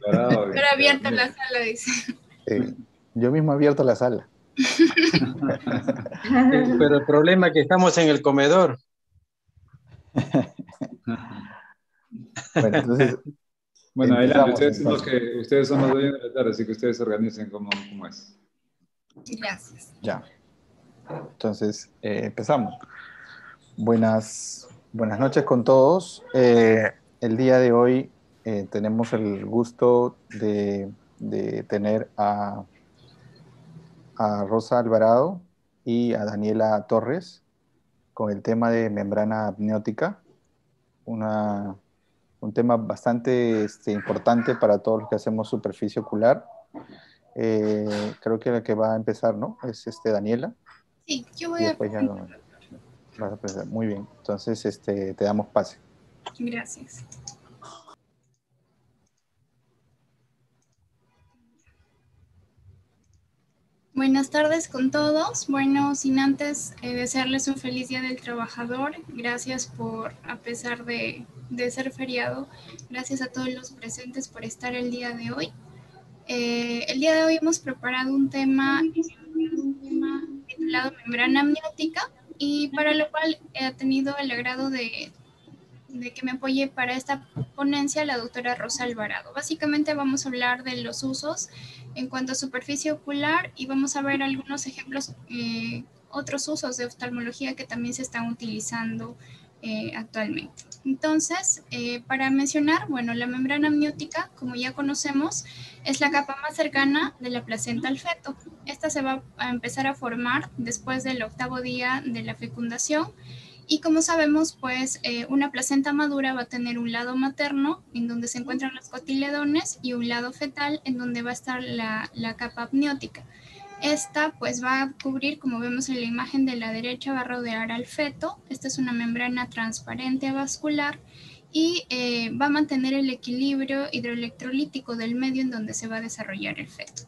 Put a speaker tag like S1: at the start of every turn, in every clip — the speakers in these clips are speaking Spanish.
S1: Dorado,
S2: Pero abierta
S1: mira.
S2: la sala, dice.
S3: Eh, yo mismo he abierto la sala.
S4: Pero el problema es que estamos en el comedor.
S3: Bueno, entonces
S1: Bueno, adelante,
S3: empezamos entonces.
S1: ustedes son los dueños de la tarde, así que ustedes se organicen como es.
S2: Gracias.
S3: Ya, entonces empezamos. Buenas noches con todos. El día de hoy tenemos el gusto de tener a Rosa Alvarado y a Daniela Torres con el tema de membrana amniótica, una, un tema bastante importante para todos los que hacemos superficie ocular. Creo que la que va a empezar, ¿no? Es Daniela,
S2: Sí, yo voy
S3: y
S2: a
S3: después ya
S2: presentar.
S3: vas a empezar. Muy bien, entonces te damos pase.
S2: Gracias. Buenas tardes con todos. Bueno, sin antes desearles un feliz Día del Trabajador. Gracias por, a pesar de ser feriado, gracias a todos los presentes por estar el día de hoy. El día de hoy hemos preparado un tema titulado membrana amniótica y para lo cual he tenido el agrado de que me apoye para esta ponencia la doctora Rosa Alvarado. Básicamente vamos a hablar de los usos en cuanto a superficie ocular y vamos a ver algunos ejemplos, otros usos de oftalmología que también se están utilizando actualmente. Entonces, para mencionar, bueno, la membrana amniótica, como ya conocemos, es la capa más cercana de la placenta al feto. Esta se va a empezar a formar después del 8º día de la fecundación y como sabemos, pues una placenta madura va a tener un lado materno en donde se encuentran los cotiledones y un lado fetal en donde va a estar la capa amniótica. Esta pues va a cubrir, como vemos en la imagen de la derecha, va a rodear al feto. Esta es una membrana transparente avascular y va a mantener el equilibrio hidroelectrolítico del medio en donde se va a desarrollar el feto.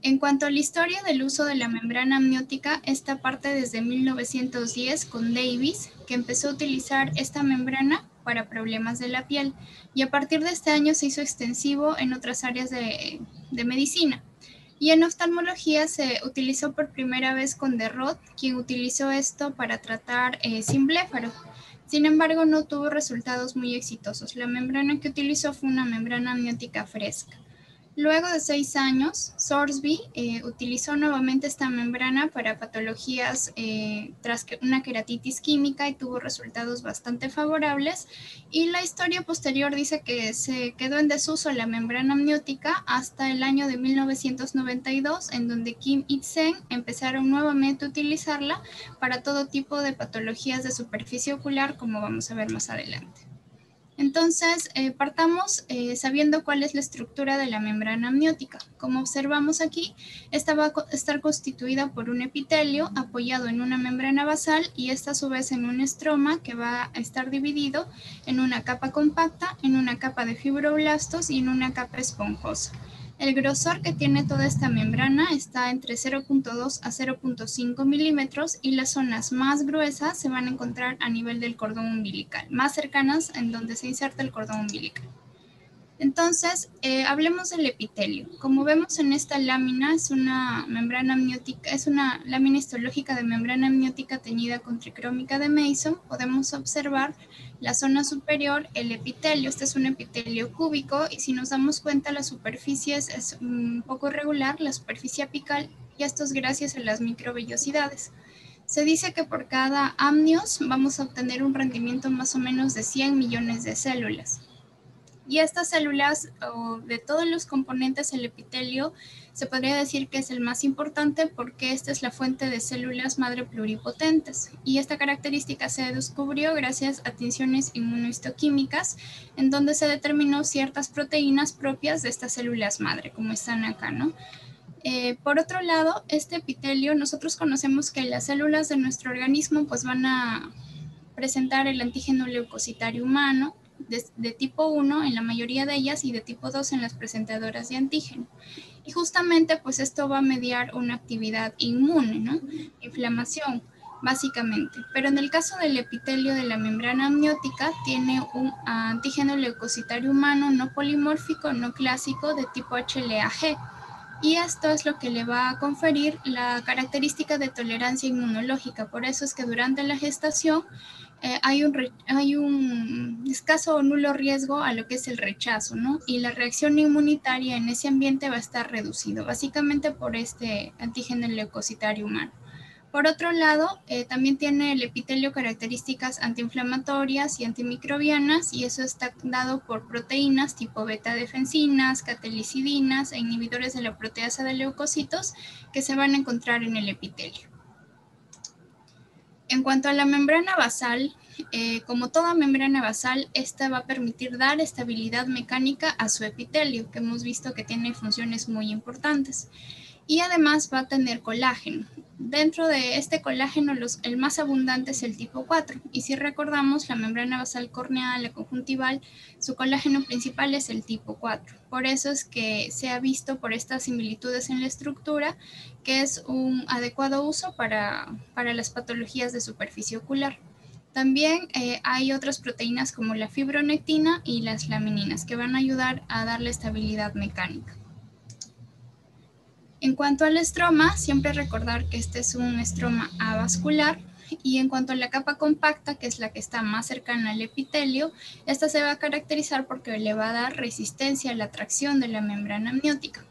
S2: En cuanto a la historia del uso de la membrana amniótica, esta parte desde 1910 con Davis, que empezó a utilizar esta membrana para problemas de la piel, y a partir de este año se hizo extensivo en otras áreas de medicina. Y en oftalmología se utilizó por primera vez con Derrot, quien utilizó esto para tratar sin-bléfaro. Sin embargo, no tuvo resultados muy exitosos. La membrana que utilizó fue una membrana amniótica fresca. Luego de 6 años, Sorsby utilizó nuevamente esta membrana para patologías tras una queratitis química y tuvo resultados bastante favorables. Y la historia posterior dice que se quedó en desuso la membrana amniótica hasta el año de 1992, en donde Kim y Tseng empezaron nuevamente a utilizarla para todo tipo de patologías de superficie ocular, como vamos a ver más adelante. Entonces, partamos sabiendo cuál es la estructura de la membrana amniótica. Como observamos aquí, esta va a estar constituida por un epitelio apoyado en una membrana basal y esta a su vez en un estroma que va a estar dividido en una capa compacta, en una capa de fibroblastos y en una capa esponjosa. El grosor que tiene toda esta membrana está entre 0.2 a 0.5 milímetros y las zonas más gruesas se van a encontrar a nivel del cordón umbilical, más cercanas en donde se inserta el cordón umbilical. Entonces, hablemos del epitelio. Como vemos en esta lámina, es una membrana amniótica, es una lámina histológica de membrana amniótica teñida con tricrómica de Mason. Podemos observar la zona superior, el epitelio. Este es un epitelio cúbico y si nos damos cuenta, la superficie es un poco irregular, la superficie apical, y esto es gracias a las microvellosidades. Se dice que por cada amnios vamos a obtener un rendimiento más o menos de 100 millones de células. Y estas células, de todos los componentes del epitelio, se podría decir que es el más importante porque esta es la fuente de células madre pluripotentes. Y esta característica se descubrió gracias a tinciones inmunohistoquímicas, en donde se determinó ciertas proteínas propias de estas células madre, como están acá, ¿no? Por otro lado, este epitelio, nosotros conocemos que las células de nuestro organismo pues van a presentar el antígeno leucocitario humano de tipo 1 en la mayoría de ellas y de tipo 2 en las presentadoras de antígeno. Y justamente pues esto va a mediar una actividad inmune, ¿no? Inflamación. básicamente. Pero en el caso del epitelio de la membrana amniótica, tiene un antígeno leucocitario humano no polimórfico, no clásico, de tipo HLA-G. Y esto es lo que le va a conferir la característica de tolerancia inmunológica. Por eso es que durante la gestación hay un escaso o nulo riesgo a lo que es el rechazo, ¿no? Y la reacción inmunitaria en ese ambiente va a estar reducido, básicamente por este antígeno leucocitario humano. Por otro lado, también tiene el epitelio características antiinflamatorias y antimicrobianas, y eso está dado por proteínas tipo beta-defensinas, catelicidinas e inhibidores de la proteasa de leucocitos que se van a encontrar en el epitelio. En cuanto a la membrana basal, como toda membrana basal, esta va a permitir dar estabilidad mecánica a su epitelio, que hemos visto que tiene funciones muy importantes. Y además va a tener colágeno. Dentro de este colágeno, el más abundante es el tipo 4. Y si recordamos, la membrana basal corneal, la conjuntival, su colágeno principal es el tipo 4. Por eso es que se ha visto por estas similitudes en la estructura que es un adecuado uso para las patologías de superficie ocular. También hay otras proteínas como la fibronectina y las lamininas que van a ayudar a darle estabilidad mecánica. En cuanto al estroma, siempre recordar que este es un estroma avascular, y en cuanto a la capa compacta, que es la que está más cercana al epitelio, esta se va a caracterizar porque le va a dar resistencia a la tracción de la membrana amniótica.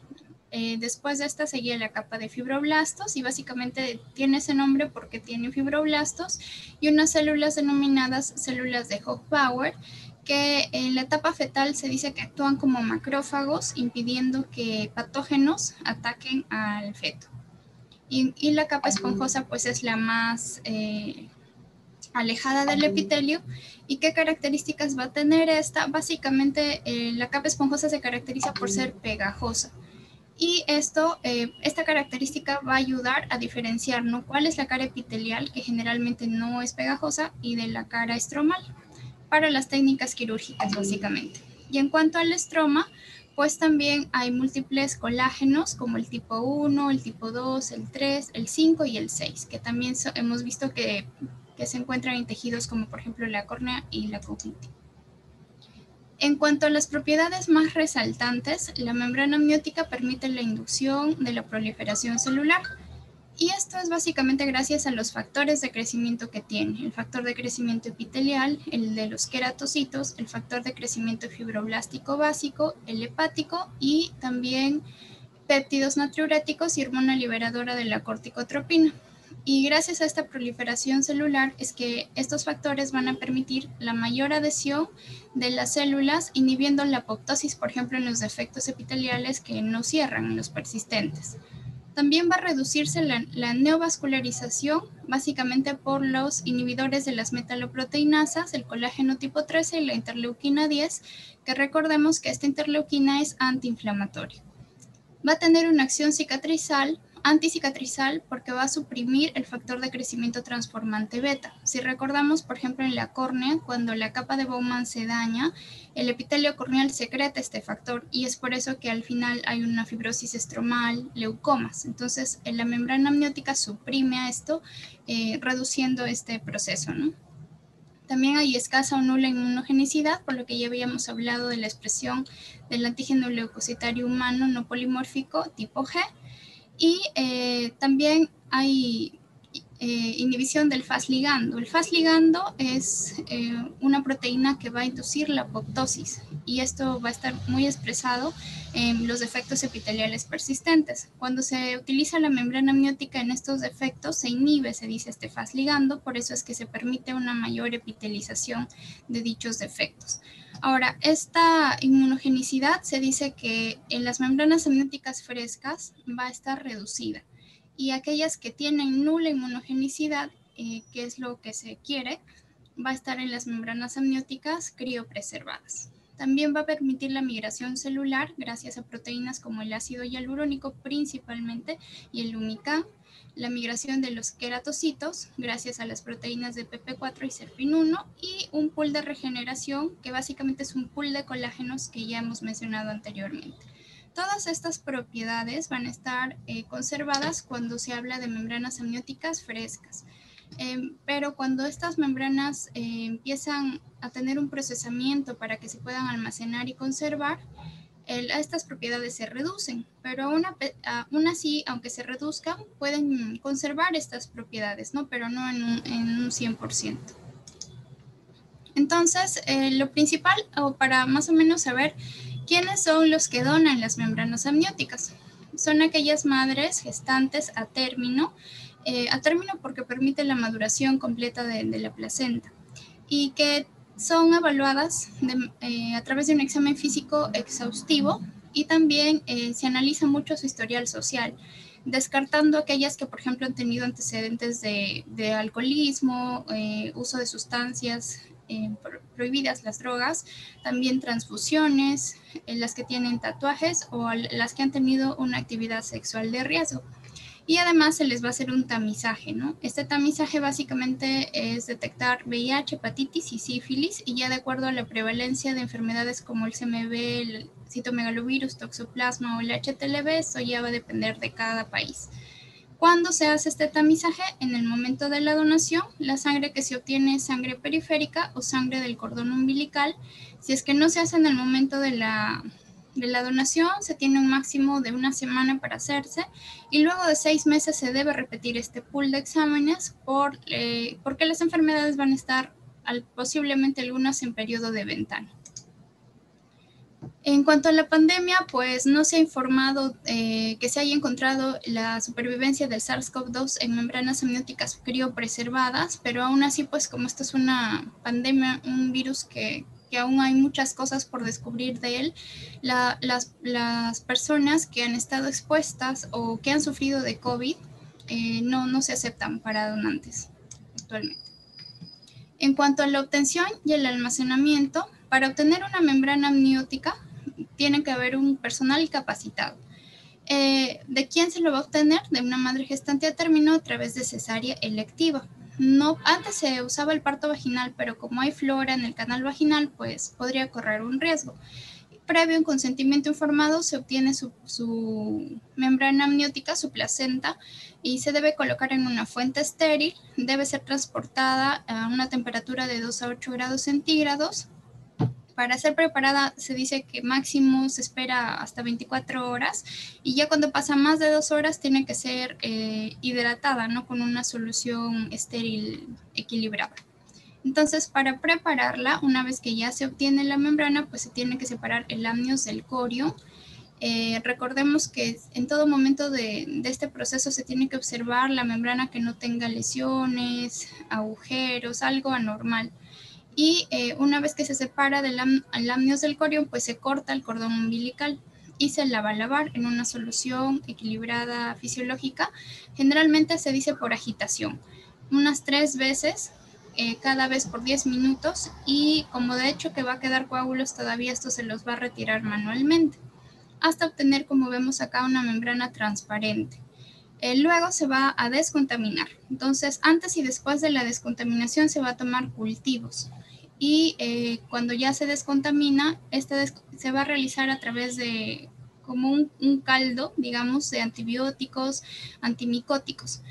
S2: Después de esta seguía la capa de fibroblastos, y básicamente tiene ese nombre porque tiene fibroblastos y unas células denominadas células de Hochbauer, que en la etapa fetal se dice que actúan como macrófagos, impidiendo que patógenos ataquen al feto. Y la capa esponjosa pues es la más alejada del epitelio. ¿Y qué características va a tener esta? Básicamente la capa esponjosa se caracteriza por ser pegajosa. Y esta característica va a ayudar a diferenciar, ¿no?, cuál es la cara epitelial, que generalmente no es pegajosa, y de la cara estromal, para las técnicas quirúrgicas básicamente. Y en cuanto al estroma, pues también hay múltiples colágenos como el tipo 1, el tipo 2, el 3, el 5 y el 6, que también hemos visto que se encuentran en tejidos como por ejemplo la córnea y la conjuntiva. En cuanto a las propiedades más resaltantes, la membrana amniótica permite la inducción de la proliferación celular. Y esto es básicamente gracias a los factores de crecimiento que tiene: el factor de crecimiento epitelial, el de los queratocitos, el factor de crecimiento fibroblástico básico, el hepático, y también péptidos natriuréticos y hormona liberadora de la corticotropina. Y gracias a esta proliferación celular es que estos factores van a permitir la mayor adhesión de las células, inhibiendo la apoptosis, por ejemplo, en los defectos epiteliales que no cierran, en los persistentes. También va a reducirse la neovascularización, básicamente por los inhibidores de las metaloproteinasas, el colágeno tipo 13 y la interleuquina 10, que recordemos que esta interleuquina es antiinflamatoria. Va a tener una acción anticicatrizal, porque va a suprimir el factor de crecimiento transformante beta. Si recordamos, por ejemplo, en la córnea, cuando la capa de Bowman se daña, el epitelio corneal secreta este factor, y es por eso que al final hay una fibrosis estromal, leucomas. Entonces, la membrana amniótica suprime a esto, reduciendo este proceso, ¿no? También hay escasa o nula inmunogenicidad, por lo que ya habíamos hablado de la expresión del antígeno leucocitario humano no polimórfico tipo G. Y también hay inhibición del Fas ligando. El Fas ligando es una proteína que va a inducir la apoptosis, y esto va a estar muy expresado en los defectos epiteliales persistentes. Cuando se utiliza la membrana amniótica en estos defectos, se inhibe, se dice, este Fas ligando, por eso es que se permite una mayor epitelización de dichos defectos. Ahora, esta inmunogenicidad se dice que en las membranas amnióticas frescas va a estar reducida, y aquellas que tienen nula inmunogenicidad, que es lo que se quiere, va a estar en las membranas amnióticas criopreservadas. También va a permitir la migración celular gracias a proteínas como el ácido hialurónico principalmente y el Umican, la migración de los queratocitos gracias a las proteínas de PP4 y SERPIN1, y un pool de regeneración que básicamente es un pool de colágenos que ya hemos mencionado anteriormente. Todas estas propiedades van a estar conservadas cuando se habla de membranas amnióticas frescas. Pero cuando estas membranas empiezan a tener un procesamiento para que se puedan almacenar y conservar, estas propiedades se reducen, pero aún así, aunque se reduzcan, pueden conservar estas propiedades, ¿no? Pero no en un 100%. Entonces, lo principal, o para más o menos saber quiénes son los que donan las membranas amnióticas, son aquellas madres gestantes a término porque permite la maduración completa de la placenta y que son evaluadas a través de un examen físico exhaustivo y también se analiza mucho su historial social, descartando aquellas que, por ejemplo, han tenido antecedentes de alcoholismo, uso de sustancias prohibidas, las drogas, también transfusiones, las que tienen tatuajes o las que han tenido una actividad sexual de riesgo. Y además se les va a hacer un tamizaje, ¿no? Este tamizaje básicamente es detectar VIH, hepatitis y sífilis, y ya de acuerdo a la prevalencia de enfermedades como el CMV, el citomegalovirus, toxoplasma o el HTLV, esto ya va a depender de cada país. ¿Cuándo se hace este tamizaje? En el momento de la donación, la sangre que se obtiene es sangre periférica o sangre del cordón umbilical. Si es que no se hace en el momento de la donación, se tiene un máximo de 1 semana para hacerse y luego de 6 meses se debe repetir este pool de exámenes porque las enfermedades van a estar posiblemente algunas en periodo de ventana. En cuanto a la pandemia, pues no se ha informado que se haya encontrado la supervivencia del SARS-CoV-2 en membranas amnióticas criopreservadas, pero aún así, pues como esto es una pandemia, un virus que aún hay muchas cosas por descubrir de él, las personas que han estado expuestas o que han sufrido de COVID no se aceptan para donantes actualmente. En cuanto a la obtención y el almacenamiento, para obtener una membrana amniótica tiene que haber un personal capacitado. ¿De quién se lo va a obtener? De una madre gestante a término a través de cesárea electiva. No, antes se usaba el parto vaginal, pero como hay flora en el canal vaginal, pues podría correr un riesgo. Previo un consentimiento informado se obtiene su membrana amniótica, su placenta, y se debe colocar en una fuente estéril. Debe ser transportada a una temperatura de 2 a 8 grados centígrados. Para ser preparada se dice que máximo se espera hasta 24 horas y ya cuando pasa más de 2 horas tiene que ser hidratada, ¿no? Con una solución estéril equilibrada. Entonces, para prepararla, una vez que ya se obtiene la membrana, pues se tiene que separar el amnios del corio. Recordemos que en todo momento de este proceso se tiene que observar la membrana que no tenga lesiones, agujeros, algo anormal. Y una vez que se separa del amnios del corio, pues se corta el cordón umbilical y se la va a lavar en una solución equilibrada fisiológica. Generalmente se dice por agitación, unas 3 veces, cada vez por 10 minutos, y como de hecho que va a quedar coágulos todavía, esto se los va a retirar manualmente, hasta obtener, como vemos acá, una membrana transparente. Luego se va a descontaminar. Entonces, antes y después de la descontaminación se va a tomar cultivos. Y cuando ya se descontamina, se va a realizar a través de como un caldo, digamos, de antibióticos, antimicóticos.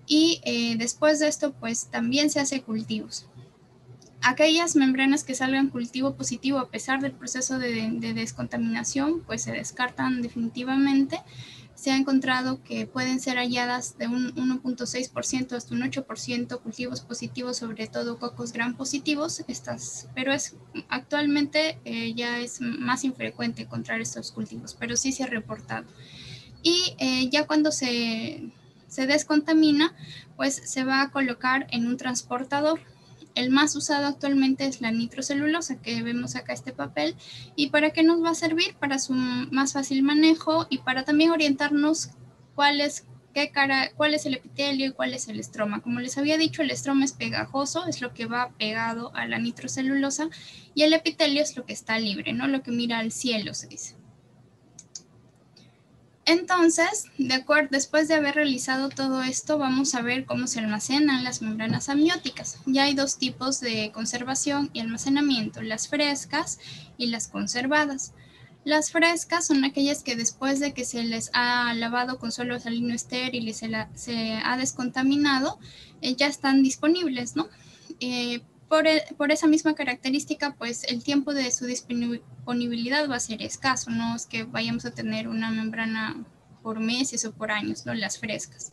S2: Y después de esto, pues también se hace cultivos. Aquellas membranas que salgan cultivo positivo a pesar del proceso de descontaminación, pues se descartan definitivamente. Se ha encontrado que pueden ser halladas de un 1.6% hasta un 8% cultivos positivos, sobre todo cocos gram positivos, pero actualmente ya es más infrecuente encontrar estos cultivos, pero sí se ha reportado. Y ya cuando se descontamina, pues se va a colocar en un transportador. El más usado actualmente es la nitrocelulosa, que vemos acá este papel. ¿Y para qué nos va a servir? Para su más fácil manejo y para también orientarnos cuál es el epitelio y cuál es el estroma. Como les había dicho, el estroma es pegajoso, es lo que va pegado a la nitrocelulosa, y el epitelio es lo que está libre, ¿no? Lo que mira al cielo, se dice. Entonces, después de haber realizado todo esto, vamos a ver cómo se almacenan las membranas amnióticas. Ya hay 2 tipos de conservación y almacenamiento, las frescas y las conservadas. Las frescas son aquellas que después de que se les ha lavado con suelo salino estéril y se ha descontaminado, ya están disponibles, ¿no? Por esa misma característica, pues el tiempo de su disponibilidad va a ser escaso, no es que vayamos a tener una membrana por meses o por años, ¿no? Las frescas.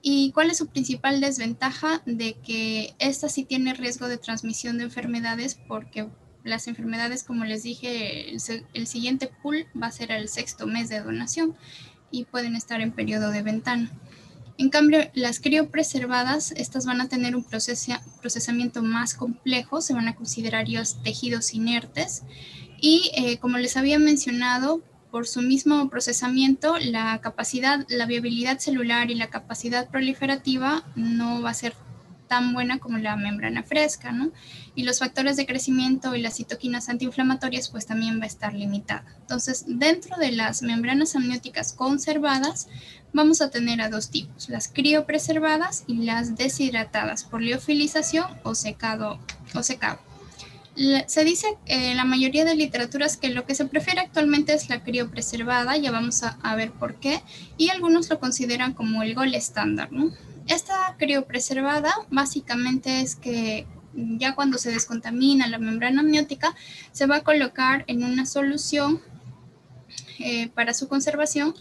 S2: ¿Y cuál es su principal desventaja? De que esta sí tiene riesgo de transmisión de enfermedades, porque las enfermedades, como les dije, el siguiente pool va a ser el 6º mes de donación y pueden estar en periodo de ventana. En cambio, las criopreservadas, estas van a tener un procesamiento más complejo, se van a considerar tejidos inertes y como les había mencionado, por su mismo procesamiento, la viabilidad celular y la capacidad proliferativa no va a ser tan buena como la membrana fresca, ¿no? Y los factores de crecimiento y las citoquinas antiinflamatorias pues también va a estar limitada. Entonces, dentro de las membranas amnióticas conservadas, vamos a tener a dos tipos, las criopreservadas y las deshidratadas por liofilización o secado. Se dice en la mayoría de literaturas que lo que se prefiere actualmente es la criopreservada, ya vamos a ver por qué, y algunos lo consideran como el gold estándar, ¿no? Esta criopreservada básicamente es que ya cuando se descontamina la membrana amniótica, se va a colocar en una solución para su conservación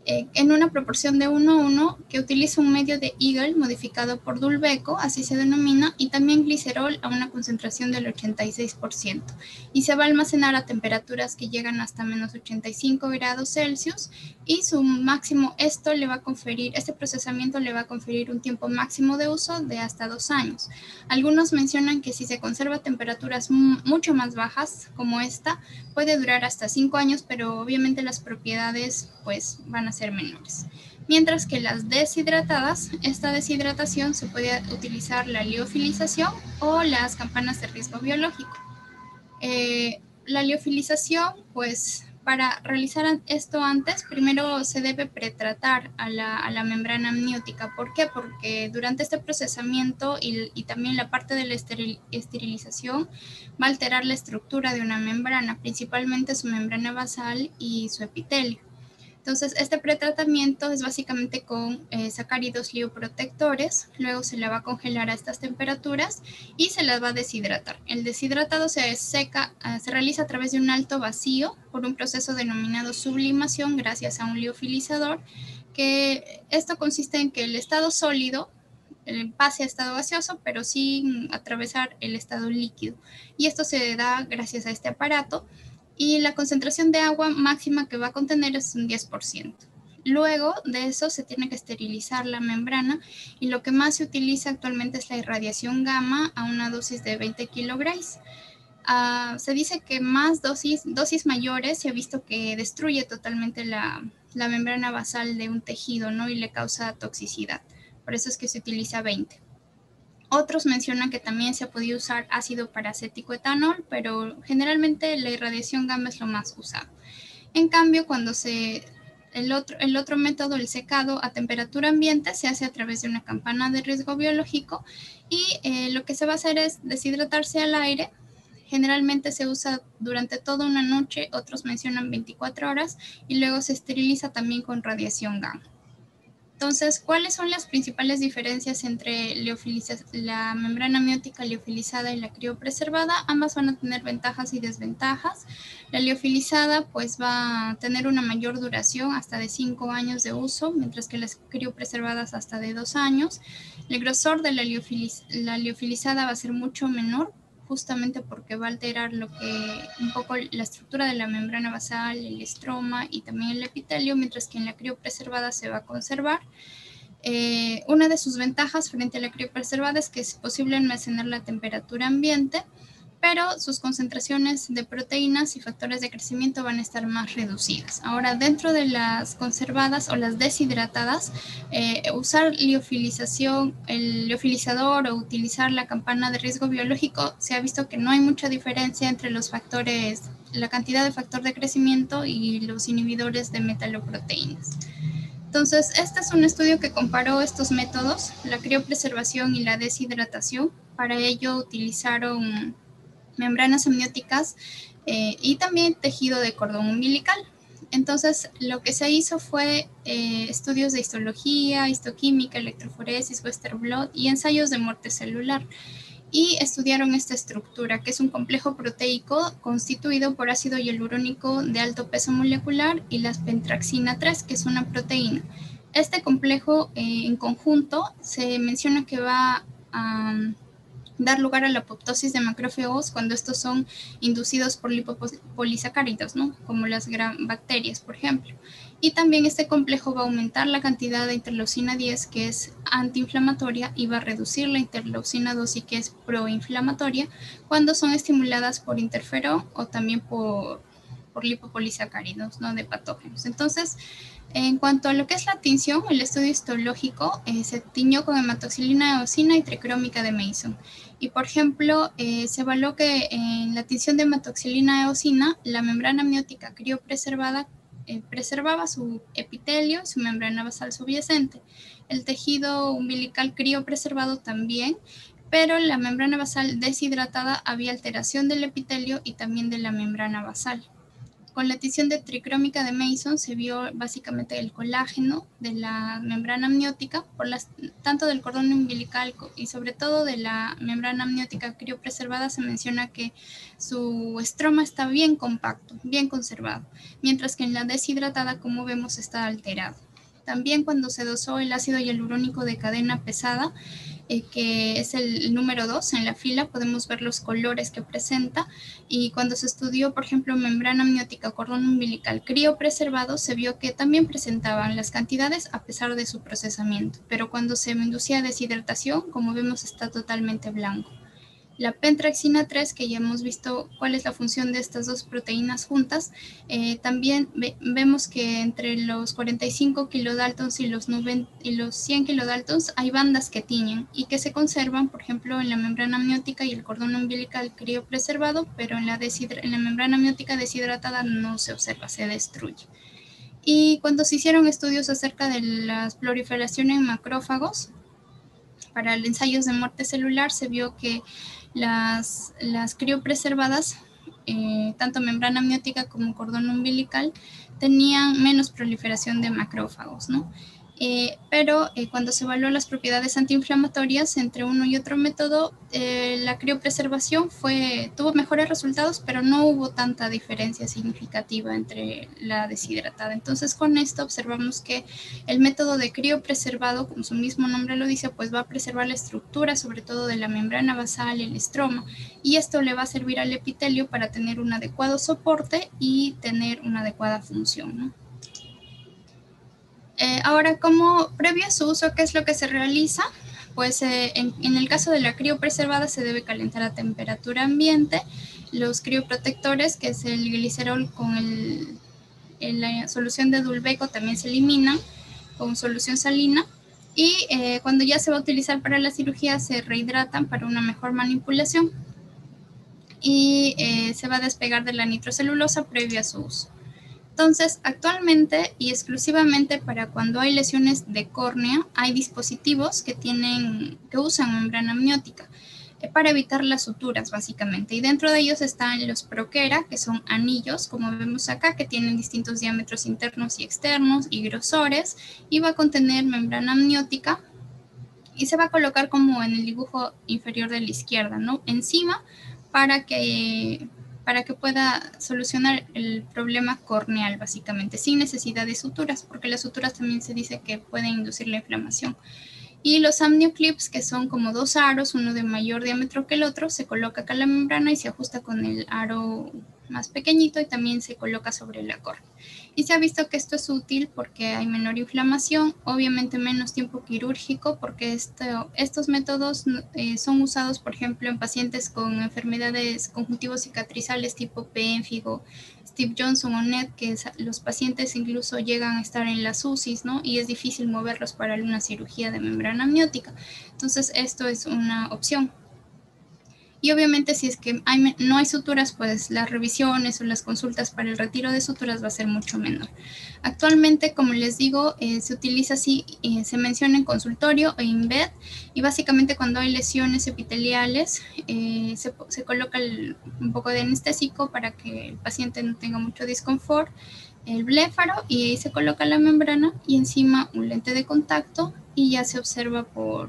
S2: en una proporción de 1:1 que utiliza un medio de Eagle modificado por Dulbeco, así se denomina, y también glicerol a una concentración del 86%. Y se va a almacenar a temperaturas que llegan hasta menos 85 grados Celsius y su máximo, este procesamiento le va a conferir un tiempo máximo de uso de hasta 2 años. Algunos mencionan que si se conserva a temperaturas mucho más bajas, como esta, puede durar hasta 5 años, pero obviamente las propiedades pues van a ser menores. Mientras que las deshidratadas, esta deshidratación se puede utilizar la liofilización o las campanas de riesgo biológico. La liofilización, pues para realizar esto antes, primero se debe pretratar a la membrana amniótica. ¿Por qué? Porque durante este procesamiento y también la parte de la esterilización va a alterar la estructura de una membrana, principalmente su membrana basal y su epitelio. Entonces, este pretratamiento es básicamente con sacáridos lioprotectores, luego se la va a congelar a estas temperaturas y se la va a deshidratar. El deshidratado se realiza a través de un alto vacío por un proceso denominado sublimación gracias a un liofilizador, que esto consiste en que el estado sólido pase a estado gaseoso, pero sin atravesar el estado líquido. Y esto se da gracias a este aparato. Y la concentración de agua máxima que va a contener es un 10%. Luego de eso se tiene que esterilizar la membrana y lo que más se utiliza actualmente es la irradiación gamma a una dosis de 20 kilograms. Se dice que más dosis mayores se ha visto que destruye totalmente la membrana basal de un tejido, ¿no? Y le causa toxicidad. Por eso es que se utiliza 20. Otros mencionan que también se ha podido usar ácido paracético etanol, pero generalmente la irradiación gamma es lo más usado. En cambio, cuando el otro método, el secado a temperatura ambiente, se hace a través de una campana de riesgo biológico y lo que se va a hacer es deshidratarse al aire. Generalmente se usa durante toda una noche, otros mencionan 24 horas, y luego se esteriliza también con radiación gamma. Entonces, ¿cuáles son las principales diferencias entre la membrana amniótica liofilizada y la criopreservada? Ambas van a tener ventajas y desventajas. La liofilizada pues va a tener una mayor duración, hasta de 5 años de uso, mientras que las criopreservadas hasta de 2 años. El grosor de la liofilizada va a ser mucho menor, justamente porque va a alterar un poco la estructura de la membrana basal, el estroma y también el epitelio, mientras que en la criopreservada se va a conservar. Una de sus ventajas frente a la criopreservada es que es posible almacenarla a temperatura ambiente, pero sus concentraciones de proteínas y factores de crecimiento van a estar más reducidas. Ahora, dentro de las conservadas o las deshidratadas, usar liofilización, el liofilizador o utilizar la campana de riesgo biológico, se ha visto que no hay mucha diferencia entre los factores, la cantidad de factor de crecimiento y los inhibidores de metaloproteínas. Entonces, este es un estudio que comparó estos métodos, la criopreservación y la deshidratación. Para ello utilizaron membranas amnióticas y también tejido de cordón umbilical. Entonces, lo que se hizo fue estudios de histología, histoquímica, electroforesis, Western blot y ensayos de muerte celular. Y estudiaron esta estructura, que es un complejo proteico constituido por ácido hialurónico de alto peso molecular y la pentraxina 3, que es una proteína. Este complejo en conjunto se menciona que va a dar lugar a la apoptosis de macrófagos cuando estos son inducidos por lipopolisacáridos, ¿no? Como las bacterias, por ejemplo. Y también este complejo va a aumentar la cantidad de interleucina 10, que es antiinflamatoria, y va a reducir la interleucina 2, que es proinflamatoria, cuando son estimuladas por interferón o también por lipopolisacáridos, ¿no? De patógenos. Entonces, en cuanto a lo que es la tinción, el estudio histológico se tiñó con hematoxilina eosina y tricrómica de Mason. Y, por ejemplo, se evaluó que en la tinción de hematoxilina eosina, la membrana amniótica criopreservada preservaba su epitelio, su membrana basal subyacente. El tejido umbilical criopreservado también, pero la membrana basal deshidratada había alteración del epitelio y también de la membrana basal. Con la tinción de tricrómica de Mason se vio básicamente el colágeno de la membrana amniótica, tanto del cordón umbilical y sobre todo de la membrana amniótica criopreservada. Se menciona que su estroma está bien compacto, bien conservado, mientras que en la deshidratada, como vemos, está alterado. También cuando se dosó el ácido hialurónico de cadena pesada, que es el número 2 en la fila, podemos ver los colores que presenta, y cuando se estudió, por ejemplo, membrana amniótica o cordón umbilical criopreservado, se vio que también presentaban las cantidades a pesar de su procesamiento, pero cuando se inducía deshidratación, como vemos, está totalmente blanco. La pentraxina 3, que ya hemos visto cuál es la función de estas dos proteínas juntas, también vemos que entre los 45 kilodaltons y los 100 kilodaltons hay bandas que tiñen y que se conservan, por ejemplo, en la membrana amniótica y el cordón umbilical criopreservado, pero en la membrana amniótica deshidratada no se observa, se destruye. Y cuando se hicieron estudios acerca de la proliferación en macrófagos, para los ensayos de muerte celular, se vio que las criopreservadas, tanto membrana amniótica como cordón umbilical, tenían menos proliferación de macrófagos, ¿no? Pero cuando se evaluó las propiedades antiinflamatorias entre uno y otro método, la criopreservación tuvo mejores resultados, pero no hubo tanta diferencia significativa entre la deshidratada. Entonces, con esto observamos que el método de criopreservado, como su mismo nombre lo dice, pues va a preservar la estructura, sobre todo de la membrana basal, el estroma, y esto le va a servir al epitelio para tener un adecuado soporte y tener una adecuada función, ¿no? Ahora, como previo a su uso, ¿qué es lo que se realiza? Pues en el caso de la criopreservada se debe calentar a temperatura ambiente. Los crioprotectores, que es el glicerol con la solución de Dulbeco, también se eliminan con solución salina. Y cuando ya se va a utilizar para la cirugía, se rehidratan para una mejor manipulación. Y se va a despegar de la nitrocelulosa previo a su uso. Entonces, actualmente y exclusivamente para cuando hay lesiones de córnea, hay dispositivos que usan membrana amniótica para evitar las suturas, básicamente. Y dentro de ellos están los Proquera, que son anillos, como vemos acá, que tienen distintos diámetros internos y externos y grosores, y va a contener membrana amniótica y se va a colocar como en el dibujo inferior de la izquierda, ¿no? Encima, para que pueda solucionar el problema corneal, básicamente, sin necesidad de suturas, porque las suturas también se dice que pueden inducir la inflamación. Y los amnioclips, que son como dos aros, uno de mayor diámetro que el otro, se coloca acá en la membrana y se ajusta con el aro más pequeñito y también se coloca sobre la córnea. Y se ha visto que esto es útil porque hay menor inflamación, obviamente menos tiempo quirúrgico, porque estos métodos son usados, por ejemplo, en pacientes con enfermedades conjuntivos cicatrizales tipo pénfigo, Steve Johnson o NET, que los pacientes incluso llegan a estar en las UCIs, ¿no? Y es difícil moverlos para una cirugía de membrana amniótica. Entonces, esto es una opción. Y obviamente si es que no hay suturas, pues las revisiones o las consultas para el retiro de suturas va a ser mucho menor. Actualmente, como les digo, se utiliza así, se menciona en consultorio e INVED, y básicamente cuando hay lesiones epiteliales se coloca un poco de anestésico para que el paciente no tenga mucho disconfort, el bléfaro, y ahí se coloca la membrana y encima un lente de contacto y ya se observa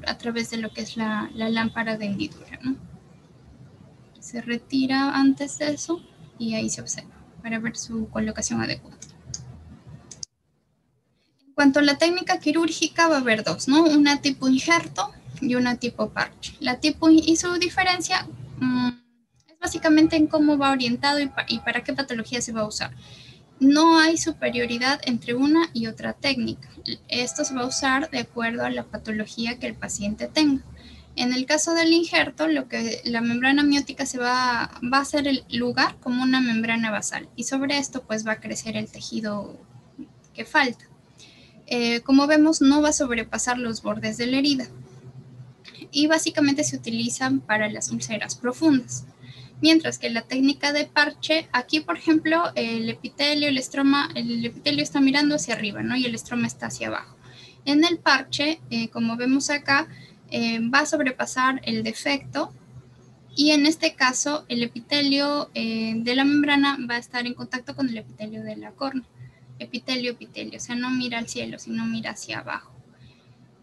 S2: a través de lo que es la lámpara de hendidura, ¿no? Se retira antes de eso y ahí se observa para ver su colocación adecuada. En cuanto a la técnica quirúrgica va a haber dos, ¿no? Una tipo injerto y una tipo parche. La tipo y su diferencia es básicamente en cómo va orientado y para qué patología se va a usar. No hay superioridad entre una y otra técnica. Esto se va a usar de acuerdo a la patología que el paciente tenga. En el caso del injerto, la membrana amniótica va a hacer el lugar como una membrana basal y sobre esto pues va a crecer el tejido que falta. Como vemos, no va a sobrepasar los bordes de la herida y básicamente se utilizan para las úlceras profundas. Mientras que la técnica de parche, aquí por ejemplo el epitelio está mirando hacia arriba, ¿no? Y el estroma está hacia abajo. En el parche, como vemos acá, va a sobrepasar el defecto y en este caso el epitelio de la membrana va a estar en contacto con el epitelio de la córnea. Epitelio, o sea, no mira al cielo, sino mira hacia abajo.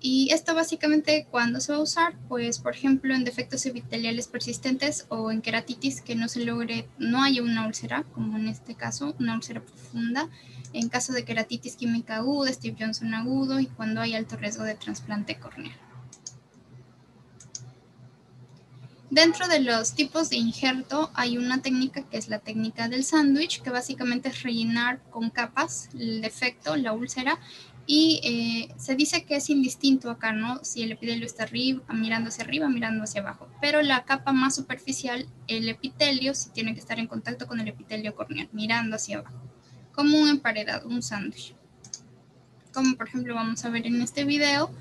S2: Y esto básicamente, ¿cuándo se va a usar? Pues, por ejemplo, en defectos epiteliales persistentes o en queratitis que no haya una úlcera, como en este caso, una úlcera profunda. En caso de queratitis química aguda, Steve Johnson agudo y cuando hay alto riesgo de trasplante corneal. Dentro de los tipos de injerto hay una técnica que es la técnica del sándwich, que básicamente es rellenar con capas el defecto, la úlcera, y se dice que es indistinto acá, ¿no? Si el epitelio está mirando hacia arriba, mirando hacia abajo. Pero la capa más superficial, el epitelio, sí tiene que estar en contacto con el epitelio corneal, mirando hacia abajo, como un emparedado, un sándwich. Como por ejemplo vamos a ver en este video,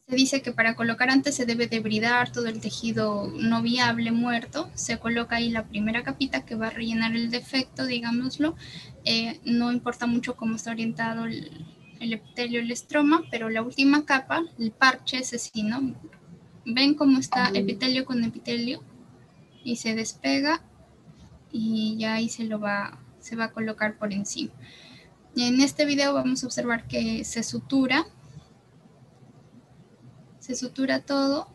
S2: se dice que para colocar antes se debe debridar todo el tejido no viable, muerto. Se coloca ahí la primera capita que va a rellenar el defecto, digámoslo. No importa mucho cómo está orientado el epitelio, el estroma, pero la última capa, el parche ese sí, ¿no? Ven cómo está epitelio con epitelio y se despega y ya ahí se va a colocar por encima. En este video vamos a observar que se sutura todo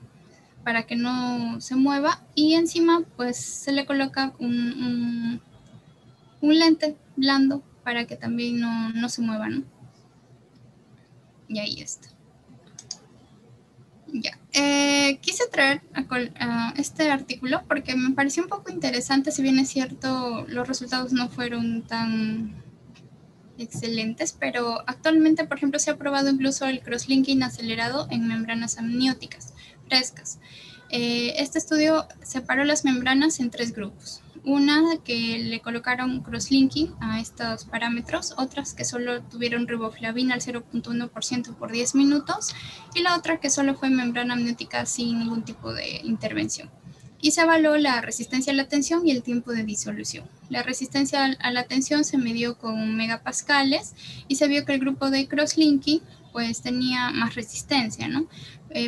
S2: para que no se mueva y encima pues se le coloca un lente blando para que también no se mueva, ¿no? Y ahí está. Ya. Quise traer a este artículo porque me pareció un poco interesante, si bien es cierto los resultados no fueron tan excelentes, pero actualmente, por ejemplo, se ha probado incluso el crosslinking acelerado en membranas amnióticas frescas. Este estudio separó las membranas en 3 grupos. Una que le colocaron crosslinking a estos parámetros, otras que solo tuvieron riboflavina al 0.1% por 10 minutos y la otra que solo fue membrana amniótica sin ningún tipo de intervención. Y se evaluó la resistencia a la tensión y el tiempo de disolución. La resistencia a la tensión se midió con megapascales y se vio que el grupo de crosslinking pues tenía más resistencia, ¿no?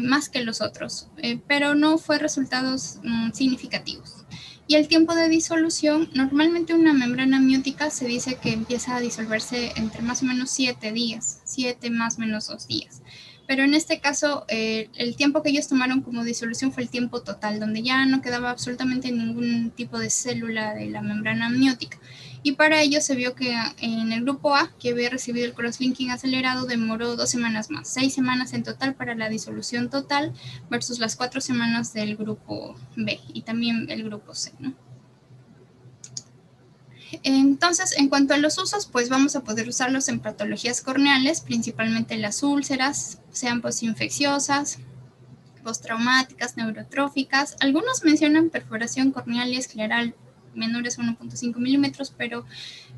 S2: Más que los otros, pero no fue resultados significativos. Y el tiempo de disolución, normalmente una membrana amniótica se dice que empieza a disolverse entre más o menos 7 días, 7 más o menos 2 días. Pero en este caso, el tiempo que ellos tomaron como disolución fue el tiempo total, donde ya no quedaba absolutamente ningún tipo de célula de la membrana amniótica. Y para ello se vio que en el grupo A, que había recibido el crosslinking acelerado, demoró 2 semanas más, 6 semanas en total para la disolución total, versus las 4 semanas del grupo B y también el grupo C, ¿no? Entonces, en cuanto a los usos, pues vamos a poder usarlos en patologías corneales, principalmente las úlceras, sean postinfecciosas, postraumáticas, neurotróficas. Algunos mencionan perforación corneal y escleral menores a 1.5 milímetros, pero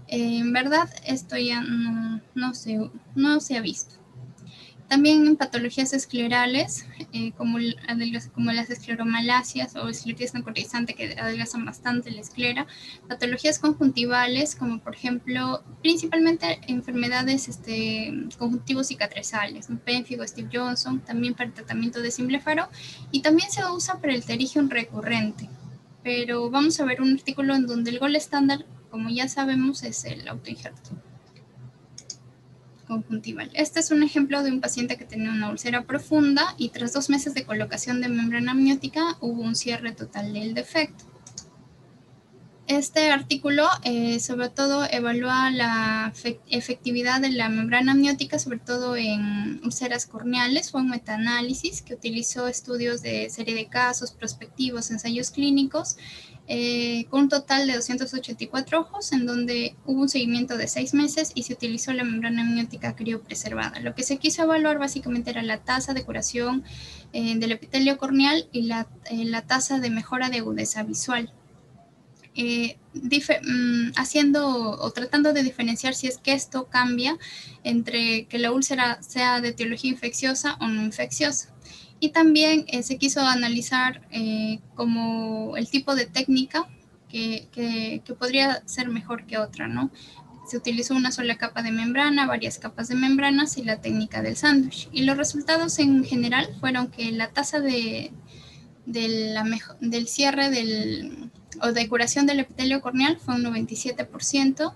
S2: en verdad esto ya no se ha visto. También en patologías esclerales, como las escleromalasias o esclerosis necrotizante, que adelgazan bastante la esclera. Patologías conjuntivales, como por ejemplo, principalmente enfermedades conjuntivos cicatrizales, un pénfigo, Steve Johnson, también para el tratamiento de simblefaro, y también se usa para el pterigium recurrente. Pero vamos a ver un artículo en donde el gol estándar, como ya sabemos, es el autoinjerto conjuntival. Este es un ejemplo de un paciente que tenía una úlcera profunda y tras 2 meses de colocación de membrana amniótica hubo un cierre total del defecto. Este artículo sobre todo evalúa la efectividad de la membrana amniótica, sobre todo en úlceras corneales. Fue un metaanálisis que utilizó estudios de serie de casos, prospectivos, ensayos clínicos, con un total de 284 ojos, en donde hubo un seguimiento de 6 meses y se utilizó la membrana amniótica criopreservada. Lo que se quiso evaluar básicamente era la tasa de curación del epitelio corneal y la tasa de mejora de agudeza visual. Haciendo o tratando de diferenciar si es que esto cambia entre que la úlcera sea de etiología infecciosa o no infecciosa. Y también se quiso analizar como el tipo de técnica que podría ser mejor que otra, ¿no? Se utilizó una sola capa de membrana, varias capas de membranas y la técnica del sándwich. Y los resultados en general fueron que la tasa del cierre o de curación del epitelio corneal fue un 97%,